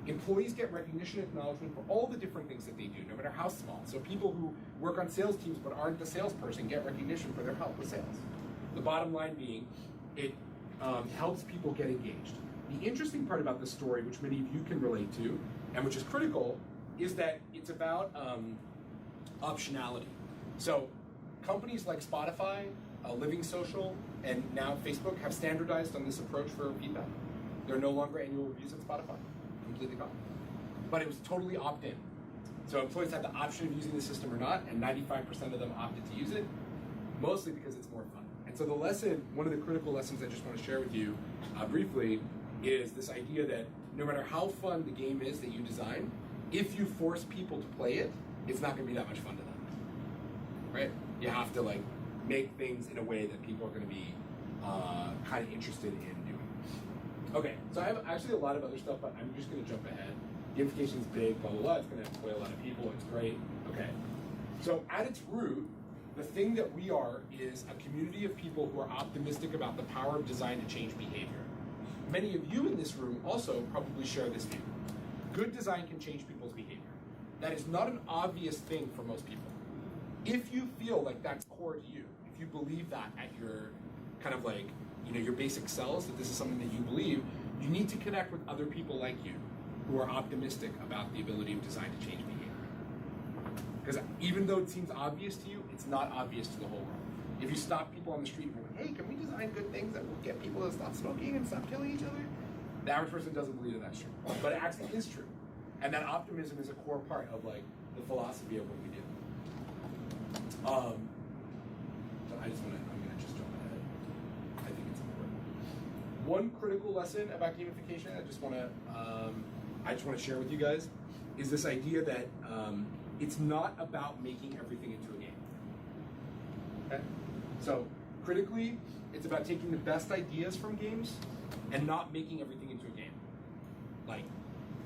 Employees get recognition and acknowledgement for all the different things that they do, no matter how small. So people who work on sales teams but aren't the salesperson get recognition for their help with sales. The bottom line being, it helps people get engaged. The interesting part about this story, which many of you can relate to, and which is critical, is that it's about optionality. So companies like Spotify, Living Social, and now Facebook have standardized on this approach for feedback. There are no longer annual reviews at Spotify. Completely gone. But it was totally opt-in. So employees had the option of using the system or not, and 95% of them opted to use it, mostly because it's more fun. And so the lesson, one of the critical lessons I just want to share with you briefly, is this idea that no matter how fun the game is that you design, if you force people to play it, it's not going to be that much fun to them. Right? You have to like make things in a way that people are going to be kind of interested in doing. Okay, so I have actually a lot of other stuff, but I'm just going to jump ahead. Gamification is big, blah, blah, blah. It's going to employ a lot of people. It's great. Okay. So at its root, the thing that we are is a community of people who are optimistic about the power of design to change behavior. many of you in this room also probably share this view. Good design can change people's behavior. That is not an obvious thing for most people. If you feel like that's core to you, if you believe that at your kind of like, your basic cells, that this is something that you believe, you need to connect with other people like you who are optimistic about the ability of design to change behavior. Because even though it seems obvious to you, it's not obvious to the whole world. If you stop people on the street and go, hey, can we design good things that will get people to stop smoking and stop killing each other? The average person doesn't believe that that's true. But it actually is true. And that optimism is a core part of like the philosophy of what we do. But I'm gonna just jump ahead. I think it's important. One critical lesson about gamification I just wanna share with you guys is this idea that it's not about making everything into a game. Okay? So critically, it's about taking the best ideas from games and not making everything into a game. Like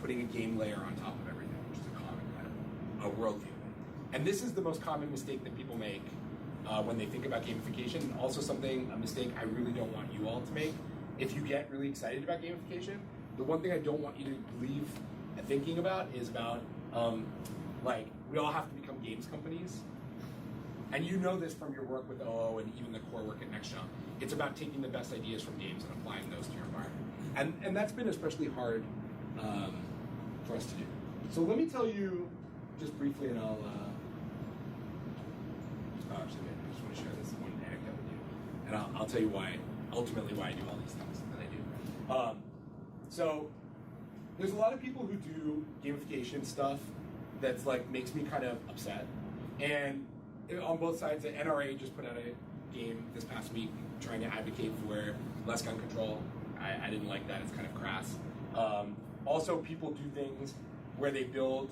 putting a game layer on top of everything, which is a common kind of worldview. And this is the most common mistake that people make when they think about gamification, and also a mistake I really don't want you all to make. If you get really excited about gamification, the one thing I don't want you to believe and thinking about is about, like, we all have to become games companies. And you know this from your work with OO and even the core work at NextJump. It's about taking the best ideas from games and applying those to your environment. And that's been especially hard for us to do. So let me tell you just briefly, and I'll actually, I just want to share this one anecdote with you. And I'll tell you ultimately why I do all these things that I do. So there's a lot of people who do gamification stuff that's like makes me kind of upset. And on both sides, the NRA just put out a game this past week trying to advocate for less gun control. I didn't like that. It's kind of crass. Also, people do things where they build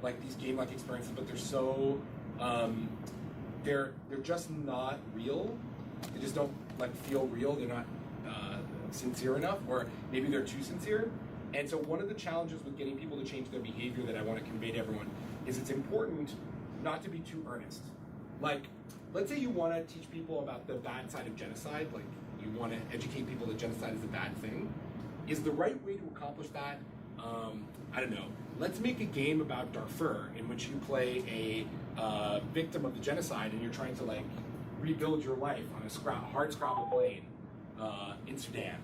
like these game-like experiences, but they're so they're just not real. They just don't like feel real. They're not sincere enough, or maybe they're too sincere. And so one of the challenges with getting people to change their behavior that I want to convey to everyone is it's important not to be too earnest. Like, let's say you want to teach people about the bad side of genocide, like you want to educate people that genocide is a bad thing. Is the right way to accomplish that, I don't know, let's make a game about Darfur in which you play a victim of the genocide and you're trying to like rebuild your life on a hard scrabble plane in Sudan.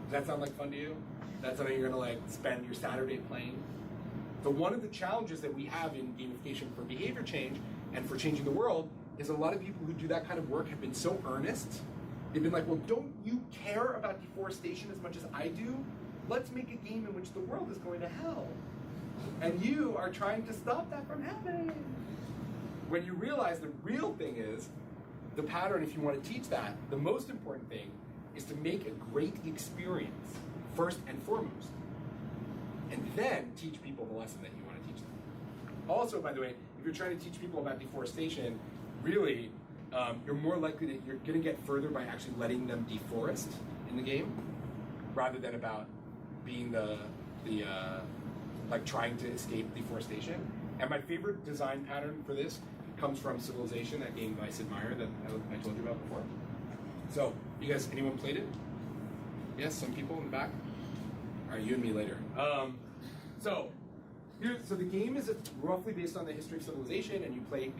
Does that sound like fun to you? That's something you're gonna like spend your Saturday playing? So one of the challenges that we have in gamification for behavior change and for changing the world is a lot of people who do that kind of work have been so earnest. They've been like, well, don't you care about deforestation as much as I do? Let's make a game in which the world is going to hell. And you are trying to stop that from happening. When you realize the real thing is, the pattern, if you want to teach that, the most important thing is to make a great experience first and foremost. And then teach people the lesson that you want to teach them. Also, by the way, if you're trying to teach people about deforestation, really, you're more likely that you're going to get further by actually letting them deforest in the game, rather than about being like trying to escape deforestation. And my favorite design pattern for this comes from Civilization, that game by Sid Meier that I told you about before. So, you guys, anyone played it? Yes, some people in the back? All right, you and me later. So the game is roughly based on the history of civilization, and you play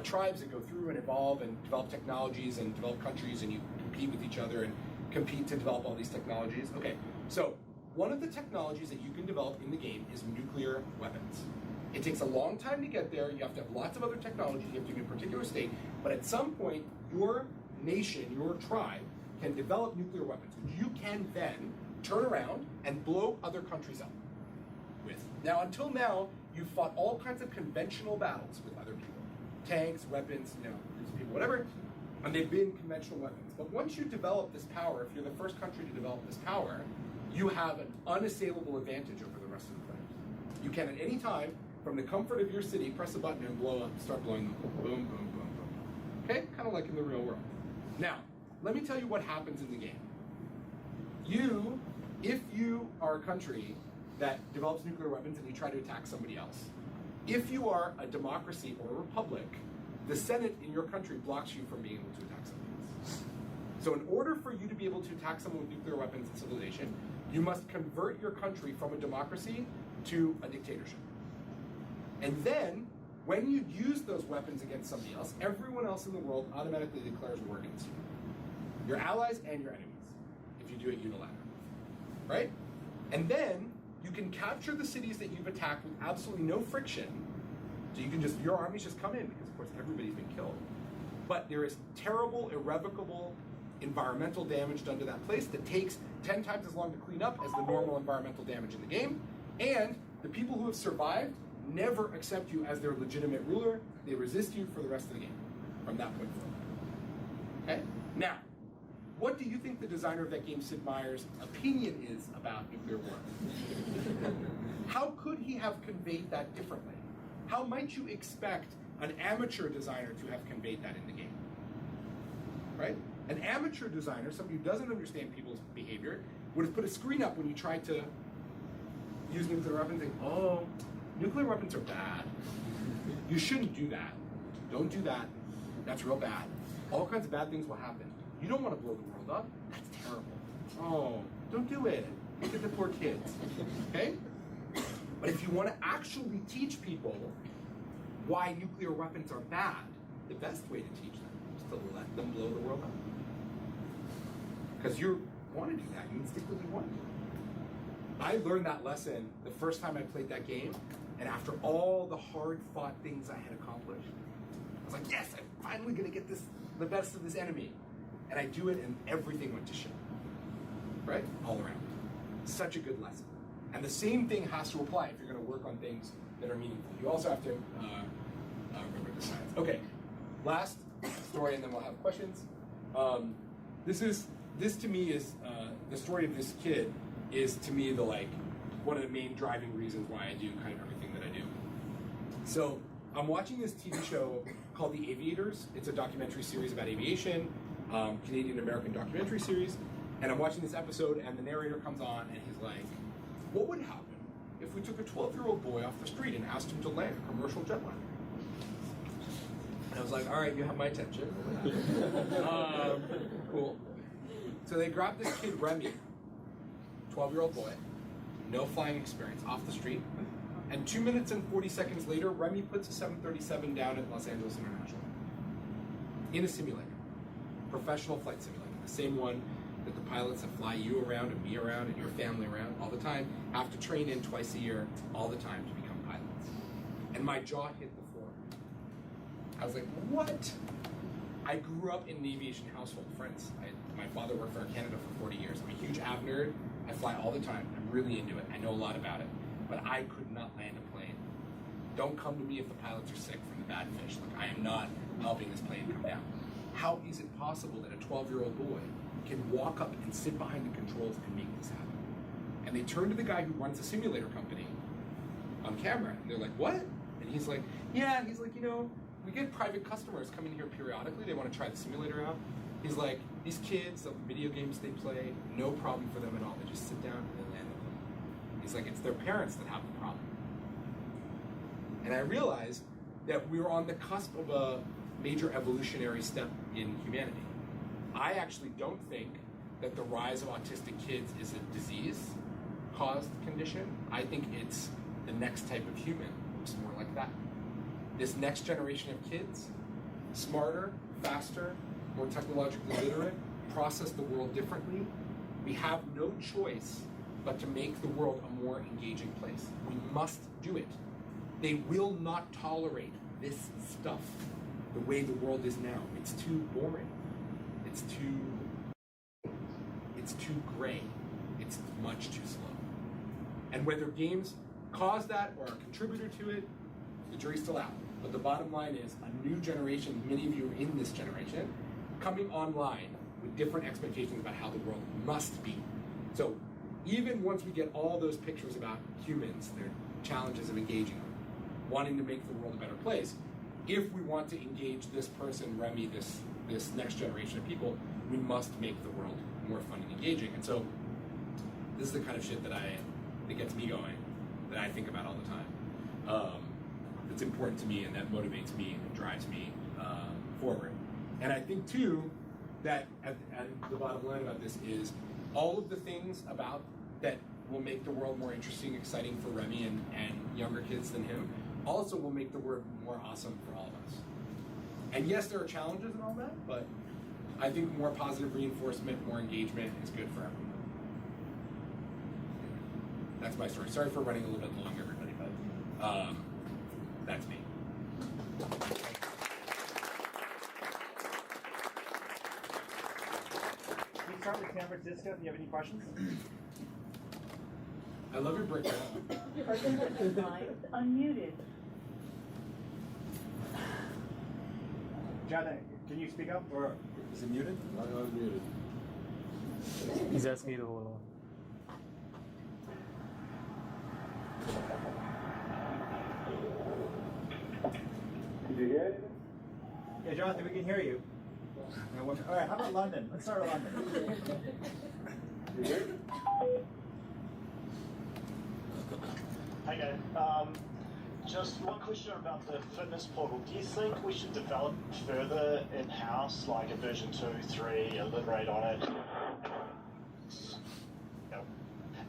tribes that go through and evolve and develop technologies and develop countries, and you compete with each other and compete to develop all these technologies. Okay, so one of the technologies that you can develop in the game is nuclear weapons. It takes a long time to get there. You have to have lots of other technologies. You have to be in a particular state. But at some point, your nation, your tribe, can develop nuclear weapons, which you can then turn around and blow other countries up with. Now, until now, you've fought all kinds of conventional battles with other people. Tanks, weapons, groups of people, whatever. And they've been conventional weapons. But once you develop this power, if you're the first country to develop this power, you have an unassailable advantage over the rest of the players. You can, at any time, from the comfort of your city, press a button and start blowing them. Boom, boom, boom, boom. Okay? Kind of like in the real world. Now, let me tell you what happens in the game. If you are a country that develops nuclear weapons and you try to attack somebody else, if you are a democracy or a republic, the Senate in your country blocks you from being able to attack somebody else. So in order for you to be able to attack someone with nuclear weapons and civilization, you must convert your country from a democracy to a dictatorship. And then, when you use those weapons against somebody else, everyone else in the world automatically declares war against you. Your allies and your enemies, if you do it unilaterally, right? And then, you can capture the cities that you've attacked with absolutely no friction. So you can just, your armies just come in, because of course everybody's been killed. But there is terrible, irrevocable environmental damage done to that place that takes 10 times as long to clean up as the normal environmental damage in the game. And the people who have survived never accept you as their legitimate ruler. They resist you for the rest of the game from that point forward. Okay? Now, what do you think the designer of that game, Sid Meier's, opinion is about nuclear war? How could he have conveyed that differently? How might you expect an amateur designer to have conveyed that in the game? Right? An amateur designer, somebody who doesn't understand people's behavior, would have put a screen up when you tried to use nuclear weapons and say, oh, nuclear weapons are bad. You shouldn't do that. Don't do that. That's real bad. All kinds of bad things will happen. You don't want to blow the world up. That's terrible. Oh, don't do it. Look at the poor kids. Okay? But if you want to actually teach people why nuclear weapons are bad, the best way to teach them is to let them blow the world up. Because you want to do that. You instinctively want to. I learned that lesson the first time I played that game, and after all the hard-fought things I had accomplished, I was like, yes, I'm finally going to get the best of this enemy. And I do it, and everything went to shit. Right? All around. Such a good lesson. And the same thing has to apply if you're going to work on things that are meaningful. You also have to remember the science. Okay, last story, and then we'll have questions. This to me is the story of this kid is to me one of the main driving reasons why I do kind of everything that I do. So I'm watching this TV show called The Aviators. It's a documentary series about aviation, Canadian-American documentary series. And I'm watching this episode, and the narrator comes on, and he's like, what would happen if we took a 12-year-old boy off the street and asked him to land a commercial jetliner? And I was like, all right, you have my attention. Cool. So they grabbed this kid, Remy, 12-year-old boy, no flying experience, off the street. And 2 minutes and 40 seconds later, Remy puts a 737 down at Los Angeles International in a simulator, professional flight simulator, the same one that the pilots that fly you around and me around and your family around all the time have to train in twice a year all the time to become pilots. And my jaw hit the floor. I was like, what? I grew up in an aviation household, friends. My father worked for Air Canada for 40 years. I'm a huge av nerd. I fly all the time. I'm really into it. I know a lot about it. But I could not land a plane. Don't come to me if the pilots are sick from the bad fish. Like, I am not helping this plane come down. How is it possible that a 12-year-old boy can walk up and sit behind the controls and make this happen? And they turn to the guy who runs the simulator company on camera, and they're like, what? And he's like, yeah, we get private customers come in here periodically. They want to try the simulator out. He's like, these kids, the video games they play, no problem for them at all. They just sit down and they land the plane. He's like, it's their parents that have the problem. And I realized that we were on the cusp of a major evolutionary step in humanity. I actually don't think that the rise of autistic kids is a disease-caused condition. I think it's the next type of human, which is more like that. This next generation of kids, smarter, faster, more technologically literate, process the world differently. We have no choice but to make the world a more engaging place. We must do it. They will not tolerate this stuff the way the world is now. It's too boring. It's too gray. It's much too slow. And whether games cause that or are a contributor to it, the jury's still out. But the bottom line is a new generation, many of you are in this generation, coming online with different expectations about how the world must be. So even once we get all those pictures about humans, their challenges of engaging, wanting to make the world a better place, if we want to engage this person, Remy, this next generation of people, we must make the world more fun and engaging. And so this is the kind of shit that gets me going, that I think about all the time. It's important to me, and that motivates me and drives me forward. And I think too that, and the bottom line about this is, all of the things about that will make the world more interesting, exciting for Remy and younger kids than him, also will make the world more awesome for all of us. And yes, there are challenges and all that, but I think more positive reinforcement, more engagement is good for everyone. That's my story. Sorry for running a little bit long, everybody, but that's me. Can we start with San Francisco? Do you have any questions? I love your breakdown. Participant line unmuted. Jonathan, can you speak up? Or Is it muted? I'm unmuted. He's asking you to hold on. Did you hear it? yeah, Jonathan, we can hear you. All right, how about London? Let's start with London. You hear it? Hi guys. Just one question about the fitness portal. Do you think we should develop further in-house, like a version 2, 3, iterate on it,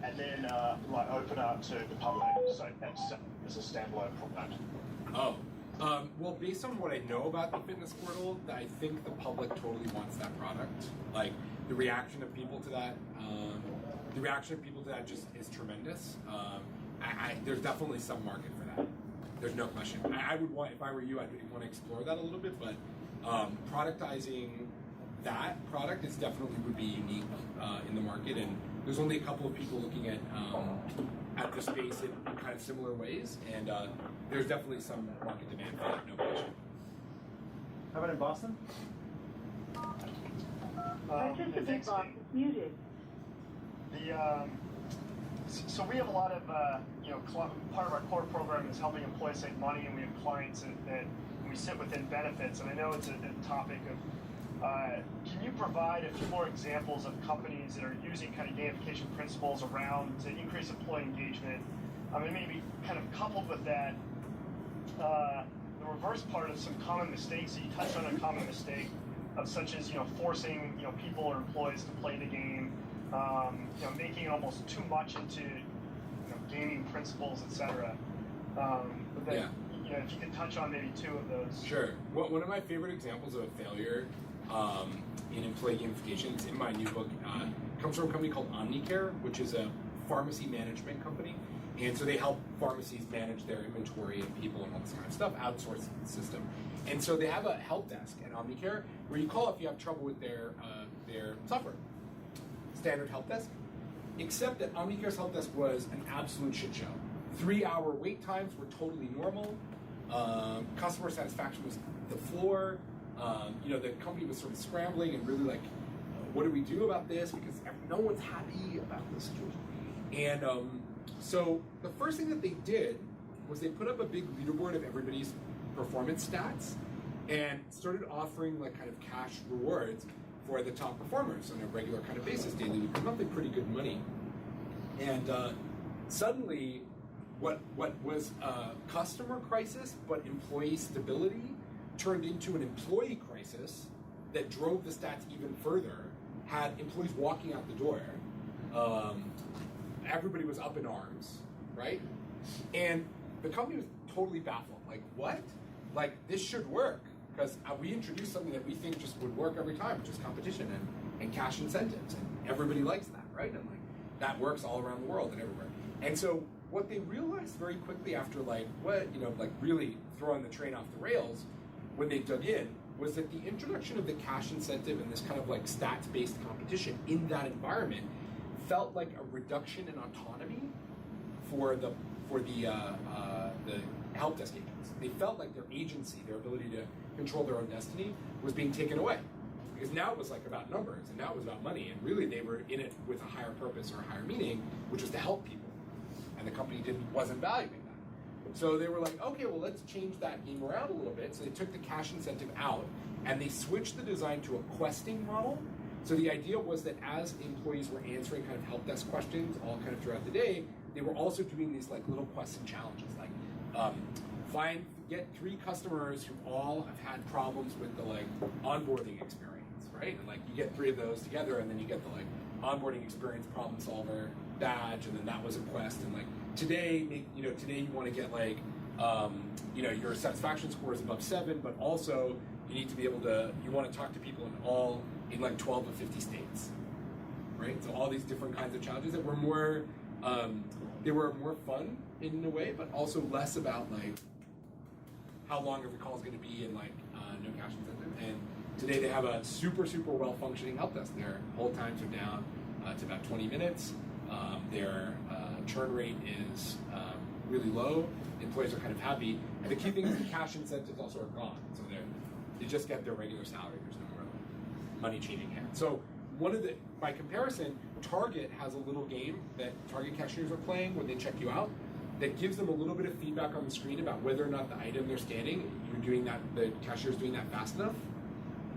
and then like open up to the public, so as a standalone product? Oh, well, based on what I know about the fitness portal, I think the public totally wants that product. Like, the reaction of people to that, just is tremendous. There's definitely some market for that. There's no question. I would want, if I were you, I'd want to explore that a little bit, but productizing that product is definitely would be unique in the market, and there's only a couple of people looking at the space in kind of similar ways, and there's definitely some market demand for that, no question. How about in Boston? Participant box is muted. So we have a lot of, part of our core program is helping employees save money, and we have clients that we sit within benefits, and I know it's a topic of, can you provide a few more examples of companies that are using kind of gamification principles around to increase employee engagement? And maybe kind of coupled with that, the reverse part of some common mistakes. So you touched on a common mistake of such as, forcing, people or employees to play the game, making it almost too much into, gaming principles, etc. But then, if you could touch on maybe two of those. Sure. One of my favorite examples of a failure in employee gamification, it's in my new book, comes from a company called Omnicare, which is a pharmacy management company. And so they help pharmacies manage their inventory and people and all this kind of stuff, outsource the system. And so they have a help desk at Omnicare where you call if you have trouble with their software. Standard help desk. Except that Omnicare's help desk was an absolute shit show. 3-hour wait times were totally normal. Customer satisfaction was the floor. The company was sort of scrambling and really like, what do we do about this? Because no one's happy about this situation. And so the first thing that they did was they put up a big leaderboard of everybody's performance stats and started offering like kind of cash rewards for the top performers on a regular kind of basis, daily, monthly, pretty good money. And suddenly, what was a customer crisis but employee stability turned into an employee crisis that drove the stats even further, had employees walking out the door. Everybody was up in arms, right? And the company was totally baffled. Like, what? Like, this should work. Because we introduced something that we think just would work every time, which is competition and cash incentives. And everybody likes that, right? And like, that works all around the world and everywhere. And so what they realized very quickly after really throwing the train off the rails, when they dug in, was that the introduction of the cash incentive and this kind of like stats-based competition in that environment felt like a reduction in autonomy for the help desk agents. They felt like their agency, their ability to control their own destiny, was being taken away. Because now it was like about numbers, and now it was about money, and really they were in it with a higher purpose or a higher meaning, which was to help people. And the company wasn't valuing that. So they were like, okay, well, let's change that game around a little bit. So they took the cash incentive out, and they switched the design to a questing model. So the idea was that as employees were answering kind of help desk questions all kind of throughout the day, they were also doing these like little quests and challenges, like get 3 customers who all have had problems with the like onboarding experience, right? And like you get 3 of those together, and then you get the like onboarding experience problem solver badge, and then that was a quest. And like today, today you want to get like your satisfaction score is above 7, but also you need to be able to, you want to talk to people in like 12 of 50 states, right? So all these different kinds of challenges that were more, they were more fun in a way, but also less about like how long every call is going to be and like no cash incentive. And today they have a super well functioning help desk. Their hold times are down to about 20 minutes. Their churn rate is really low. Employees are kind of happy. And the key thing is the cash incentives also are gone. So they just get their regular salary. There's no more money changing hands. So by comparison, Target has a little game that Target cashiers are playing when they check you out that gives them a little bit of feedback on the screen about whether or not the item they're scanning, the cashier's doing that fast enough.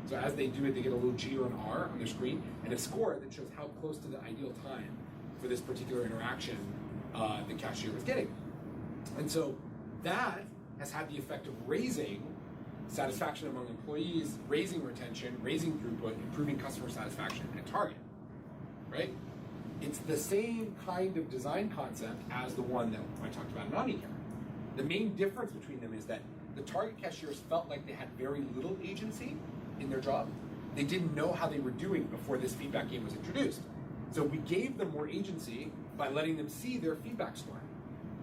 So as they do it, they get a little G or an R on their screen and a score that shows how close to the ideal time for this particular interaction the cashier was getting. And so that has had the effect of raising satisfaction among employees, raising retention, raising throughput, improving customer satisfaction at Target, right? It's the same kind of design concept as the one that I talked about in Omnicare. The main difference between them is that the Target cashiers felt like they had very little agency in their job. They didn't know how they were doing before this feedback game was introduced. So we gave them more agency by letting them see their feedback score.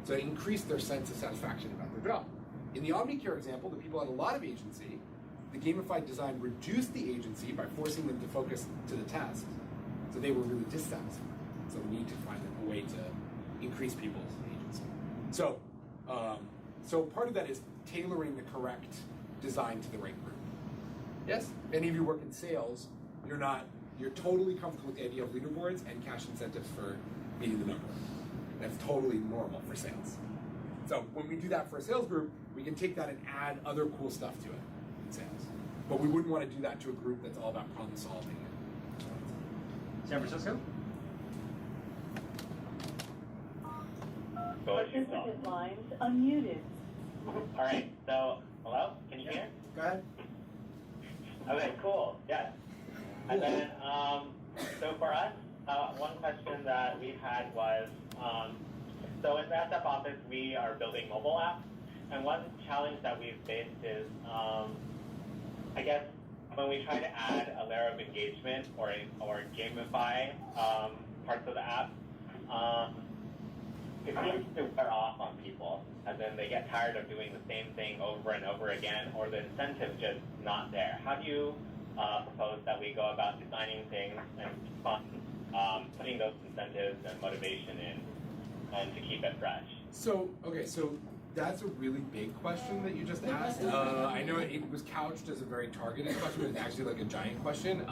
So it increased their sense of satisfaction about their job. In the Omnicare example, the people had a lot of agency. The gamified design reduced the agency by forcing them to focus to the task. So they were really dissatisfied. So we need to find a way to increase people's agency. So, so part of that is tailoring the correct design to the right group. Yes? If any of you work in sales, you're totally comfortable with the idea of leaderboards and cash incentives for meeting the number. That's totally normal for sales. So when we do that for a sales group, we can take that and add other cool stuff to it in sales. But we wouldn't want to do that to a group that's all about problem solving. San Francisco? Participant lines unmuted. All right, so, hello? Can you hear? Go ahead. Okay, cool, yes. And then, so for us, one question that we had was, so in the SF office, we are building mobile apps, and one challenge that we've faced is, I guess, when we try to add a layer of engagement or gamify parts of the app, it seems to wear off on people, and then they get tired of doing the same thing over and over again, or the incentive's just not there. How do you propose that we go about designing things and fun, putting those incentives and motivation in, and to keep it fresh? So that's a really big question that you just asked. I know it was couched as a very targeted question, but it's actually like a giant question.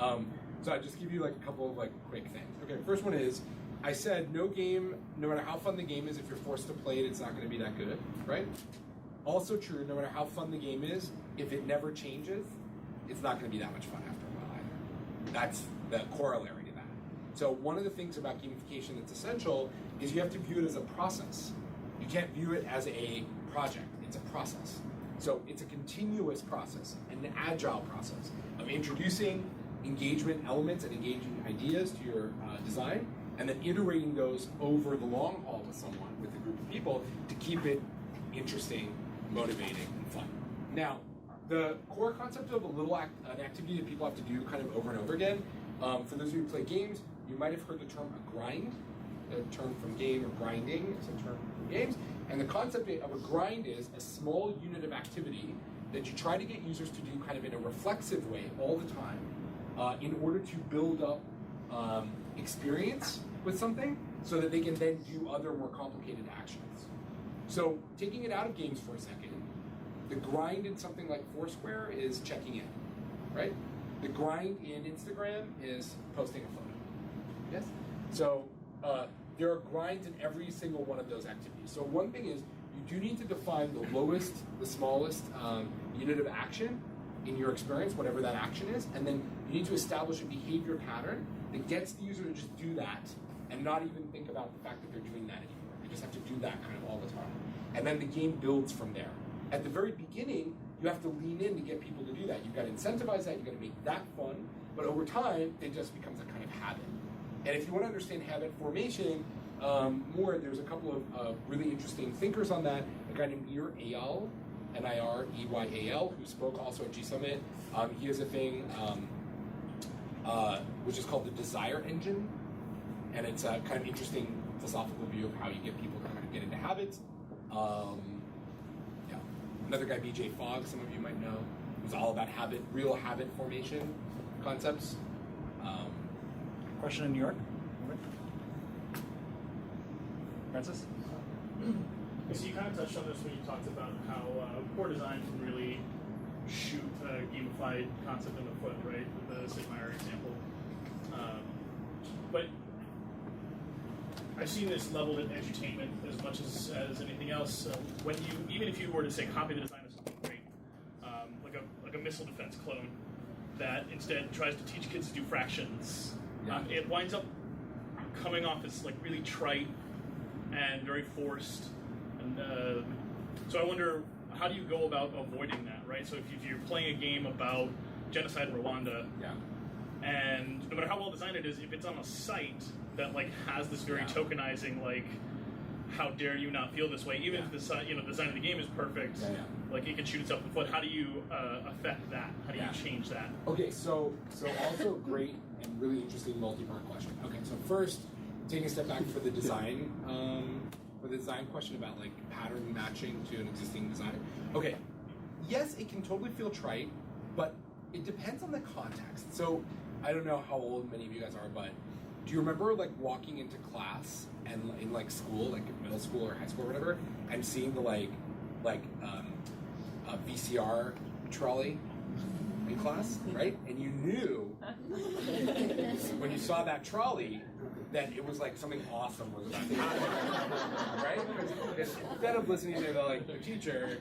So I'll just give you like a couple of like quick things. Okay, first one is, I said no game, no matter how fun the game is, if you're forced to play it, it's not going to be that good, right? Also true, no matter how fun the game is, if it never changes, it's not going to be that much fun after a while either. That's the corollary to that. So one of the things about gamification that's essential is you have to view it as a process. You can't view it as a project. It's a process. So it's a continuous process, an agile process of introducing engagement elements and engaging ideas to your design, and then iterating those over the long haul with someone, with a group of people, to keep it interesting, motivating, and fun. Now, the core concept of an activity that people have to do kind of over and over again, for those of you who play games, you might have heard the term a grind, a term from game, or grinding is a term from games. And the concept of a grind is a small unit of activity that you try to get users to do kind of in a reflexive way all the time in order to build up experience with something so that they can then do other more complicated actions. So taking it out of games for a second, the grind in something like Foursquare is checking in, right? The grind in Instagram is posting a photo, yes? So there are grinds in every single one of those activities. So one thing is you do need to define the lowest, the smallest unit of action in your experience, whatever that action is, and then you need to establish a behavior pattern that gets the user to just do that and not even think about the fact that they're doing that anymore. You just have to do that kind of all the time. And then the game builds from there. At the very beginning, you have to lean in to get people to do that. You've got to incentivize that, you've got to make that fun, but over time, it just becomes a kind of habit. And if you want to understand habit formation more, there's a couple of really interesting thinkers on that. A guy named Nir Eyal, N-I-R-E-Y-A-L, who spoke also at G Summit. He has a thing which is called the desire engine, and it's a kind of interesting philosophical view of how you get people to kind of get into habits. Yeah. Another guy, BJ Fogg, some of you might know, who's all about real habit formation concepts. Question in New York? Francis? So you kind of touched on this when you talked about how core design can really shoot a gamified concept in the foot, right? With the Sigmire example. But I've seen this leveled at edutainment as much as anything else. When even if you were to say copy the design of something great, like a missile defense clone that instead tries to teach kids to do fractions, it winds up coming off as like really trite and very forced. And so I wonder, how do you go about avoiding that, right? So if you're playing a game about genocide in Rwanda, and no matter how well designed it is, if it's on a site that like has this very tokenizing, like, how dare you not feel this way, even if the design of the game is perfect, like it can shoot itself in the foot. How do you affect that? How do you change that? Okay, so also great and really interesting multi-part question. Okay, so first, taking a step back for the design, question about like pattern matching to an existing design. Okay, yes, it can totally feel trite, but it depends on the context. So I don't know how old many of you guys are, but do you remember like walking into class and in like school, like middle school or high school or whatever, and seeing the a VCR trolley in class, right? And you knew when you saw that trolley that it was like something awesome was about to happen, right? Because instead of listening to the teacher,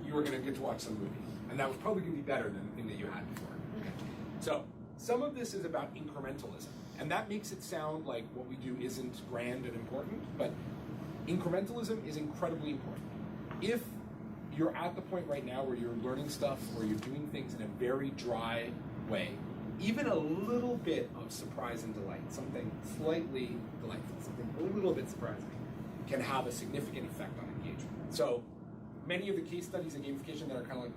you were going to get to watch some movie, and that was probably going to be better than the thing that you had before. Okay. So some of this is about incrementalism, and that makes it sound like what we do isn't grand and important, but incrementalism is incredibly important. If you're at the point right now where you're learning stuff, where you're doing things in a very dry way, even a little bit of surprise and delight, something slightly delightful, something a little bit surprising, can have a significant effect on engagement. So many of the case studies in gamification that are kind of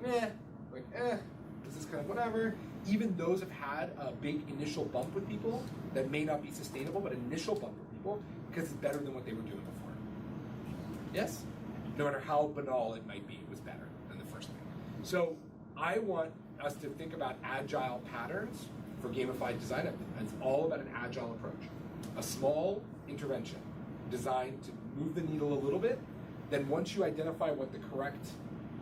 this is kind of whatever, even those have had a big initial bump with people that may not be sustainable, but initial bump with people because it's better than what they were doing before. Yes? No matter how banal it might be, it was better than the first thing. So I want us to think about agile patterns for gamified design. It's all about an agile approach. A small intervention designed to move the needle a little bit. Then once you identify what the correct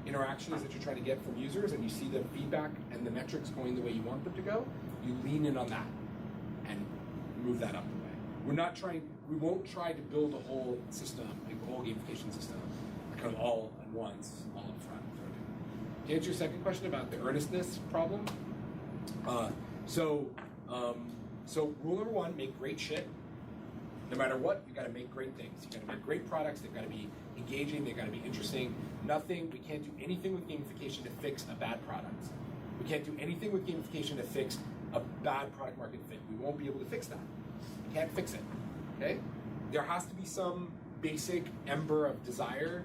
interaction is that you're trying to get from users and you see the feedback and the metrics going the way you want them to go, you lean in on that and move that up the way. We won't try to build a whole system, a whole gamification system, kind of all at once, all up front. To answer your second question about the earnestness problem, so rule number one, make great shit. No matter what, you got to make great things. You got to make great products. They've got to be engaging. They've got to be interesting. We can't do anything with gamification to fix a bad product. We can't do anything with gamification to fix a bad product market fit. We won't be able to fix that. We can't fix it. Okay? There has to be some basic ember of desire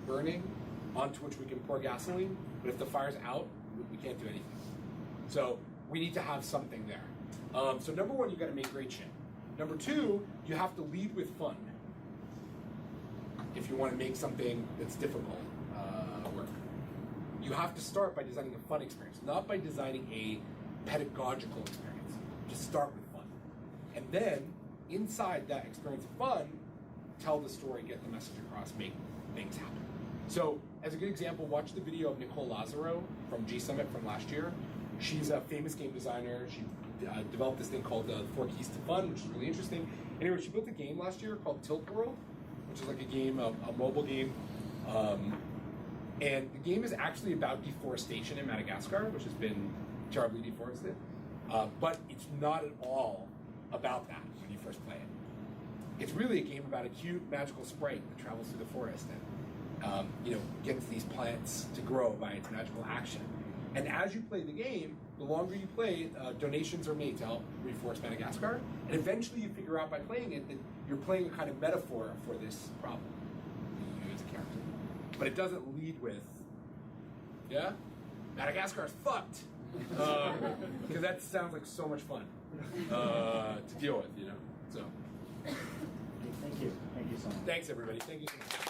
burning onto which we can pour gasoline, but if the fire's out, we can't do anything. So we need to have something there. So number one, you got to make great shit. Number two, you have to lead with fun if you want to make something that's difficult work. You have to start by designing a fun experience, not by designing a pedagogical experience. Just start with fun. And then, inside that experience of fun, tell the story, get the message across, make things happen. So, as a good example, watch the video of Nicole Lazaro from G Summit from last year. She's a famous game designer. She developed this thing called the 4 Keys to Fun, which is really interesting. Anyway, she built a game last year called Tilt World, which is like a game, a mobile game. And the game is actually about deforestation in Madagascar, which has been terribly deforested. But it's not at all about that when you first play it. It's really a game about a cute, magical sprite that travels through the forest and gets these plants to grow by its magical action. And as you play the game, the longer you play, donations are made to help reforest Madagascar, and eventually you figure out by playing it that you're playing a kind of metaphor for this problem. You as a character, but it doesn't lead with, yeah, Madagascar's fucked, because that sounds like so much fun to deal with, you know. So, Thank you so much. thanks everybody. Thank you so much.